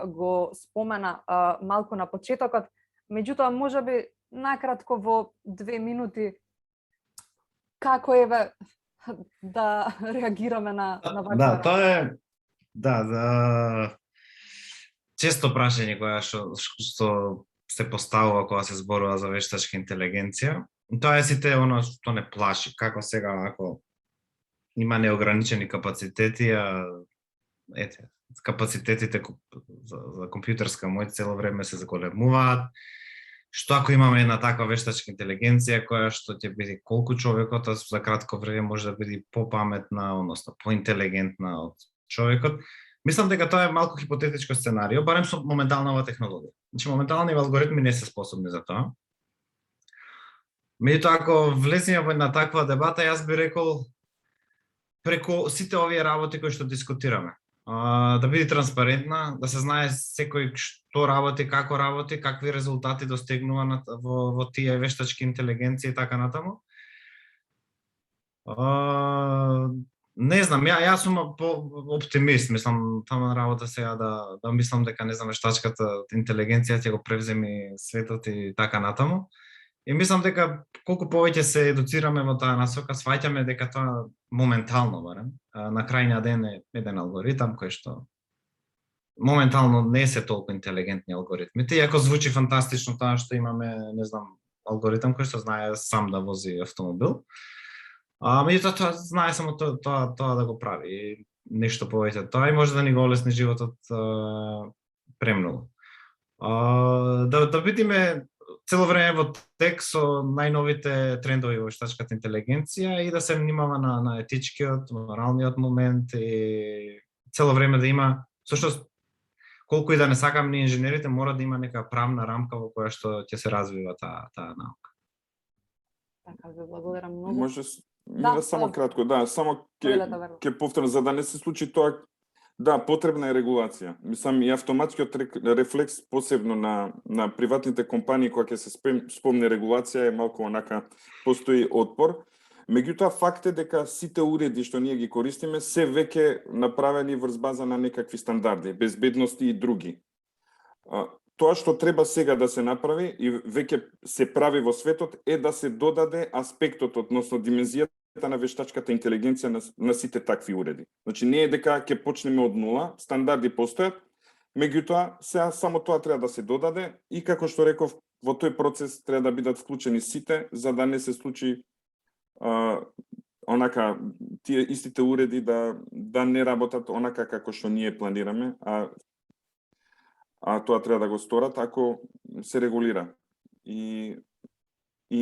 го спомена малку на почетокот, меѓутоа можеби накратко во 2 минути како еве да реагираме на ваква. Да, тоа е често прашање кое што се поставува кога се зборува за вештачка интелигенција. Тоа е сите оно што не плаши, како сега ако има неограничени капацитети, капацитетите за компјутерска моќ цело време се заголемуваат. Што ако имаме една таква вештачка интелигенција која што ќе биде колку човекот, за кратко време може да биде попаметна, односно поинтелигентна од човекот. Мислам дека тоа е малку хипотетичко сценарио, барем со моменталнава технологија. Значи моментални алгоритми не се способни за тоа. Меѓутоа ако влеземе во една таква дебата, јас би рекол преку сите овие работи кои што дискутираме. Да биде транспарентна, да се знае секој што работи, како работи, какви резултати достигнува во тие вештачки интелигенции и така натаму. Не знам, јас сум оптимист, мислам, тама работа сега да мислам дека не знам вештачката интелигенција ќе го превземе светот и така натаму. И мислам дека колку повеќе се едуцираме во таа насока, сваќаме дека тоа моментално барем на крајниот ден е еден алгоритам кој што моментално не се толку интелигентни алгоритмите, иако звучи фантастично тоа што имаме, не знам, алгоритам кој што знае сам да вози автомобил. Меѓутоа тоа знае само тоа да го прави и нешто повеќе тоа и може да ни го олесни животот премногу. Да бидеме цело време во тек со најновите трендови во вештачката интелигенција и да се внимава на етичкиот, моралниот момент и цело време да има, всушност колку и да не сакам ние инженерите, мора да има нека правна рамка во која што ќе се развива таа наука. Така, ви благодарам многу. Може само кратко, само ќе повторам за да не се случи тоа. Да, потребна е регулација. Мислам и автоматскиот рефлекс посебно на приватните компании кога ќе се спомне регулација е малку онака постои отпор. Меѓутоа факт е дека сите уреди што ние ги користиме се веќе направени врз база на некакви стандарди, безбедности и други. Тоа што треба сега да се направи и веќе се прави во светот е да се додаде аспектот, односно димензијата на вештачката интелигенција на сите такви уреди. Значи не е дека ќе почнеме од нула, стандарди постојат, меѓутоа сега само тоа треба да се додаде и како што реков, во тој процес треба да бидат вклучени сите за да не се случи онака тие истите уреди да не работат онака како што ние планираме, а тоа треба да го сторат ако се регулира и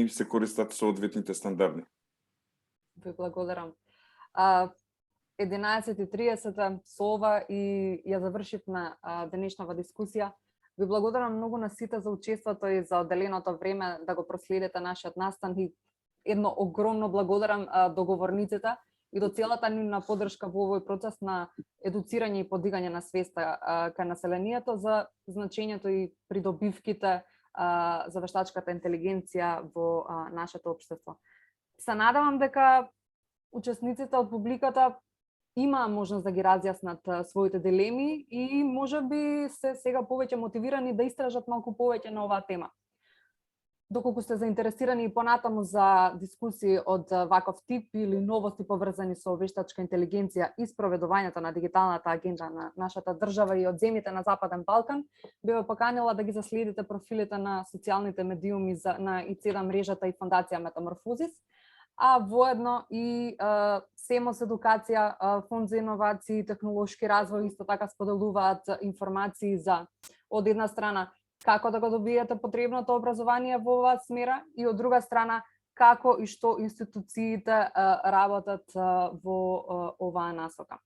се користат соодветните стандарди. Ви благодарам. 11:30 со ова и ја завршивме денешнава дискусија. Ви благодарам многу на сите за учеството и за одделеното време да го проследите нашиот настан и едно огромно благодарам договорниците и до целата нивна поддршка во овој процес на едуцирање и подигање на свеста кај населението за значењето и придобивките за вештачката интелигенција во нашето општество. Се надевам дека учесниците од публиката има можност да ги разјаснат своите дилеми и можеби се сега повеќе мотивирани да истражат малку повеќе на оваа тема. Доколку сте заинтересирани и понатаму за дискусии од ваков тип или новости поврзани со вештачка интелигенција и спроведувањето на дигиталната агенда на нашата држава и од земјите на Западен Балкан, би ве поканила да ги заследите профилите на социјалните медиуми на ИЦ мрежата и Фондација Метаморфозис, а воедно и СЕМОС Едукација, Фонд за иновации и технолошки развој исто така споделуваат информации за од една страна како да го добиете потребното образование во оваа смера и од друга страна како и што институциите работат во оваа насока.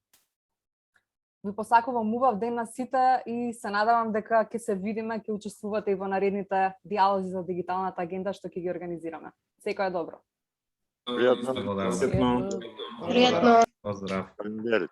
Ви посакувам убав ден на сите и се надевам дека ќе се видиме, ќе учествувате и во наредните диалози за дигиталната агенда што ќе ги организираме. Секој добро. Пријатно. Благодарам. Пријатно. Пријатно. Поздрав. Пријатно.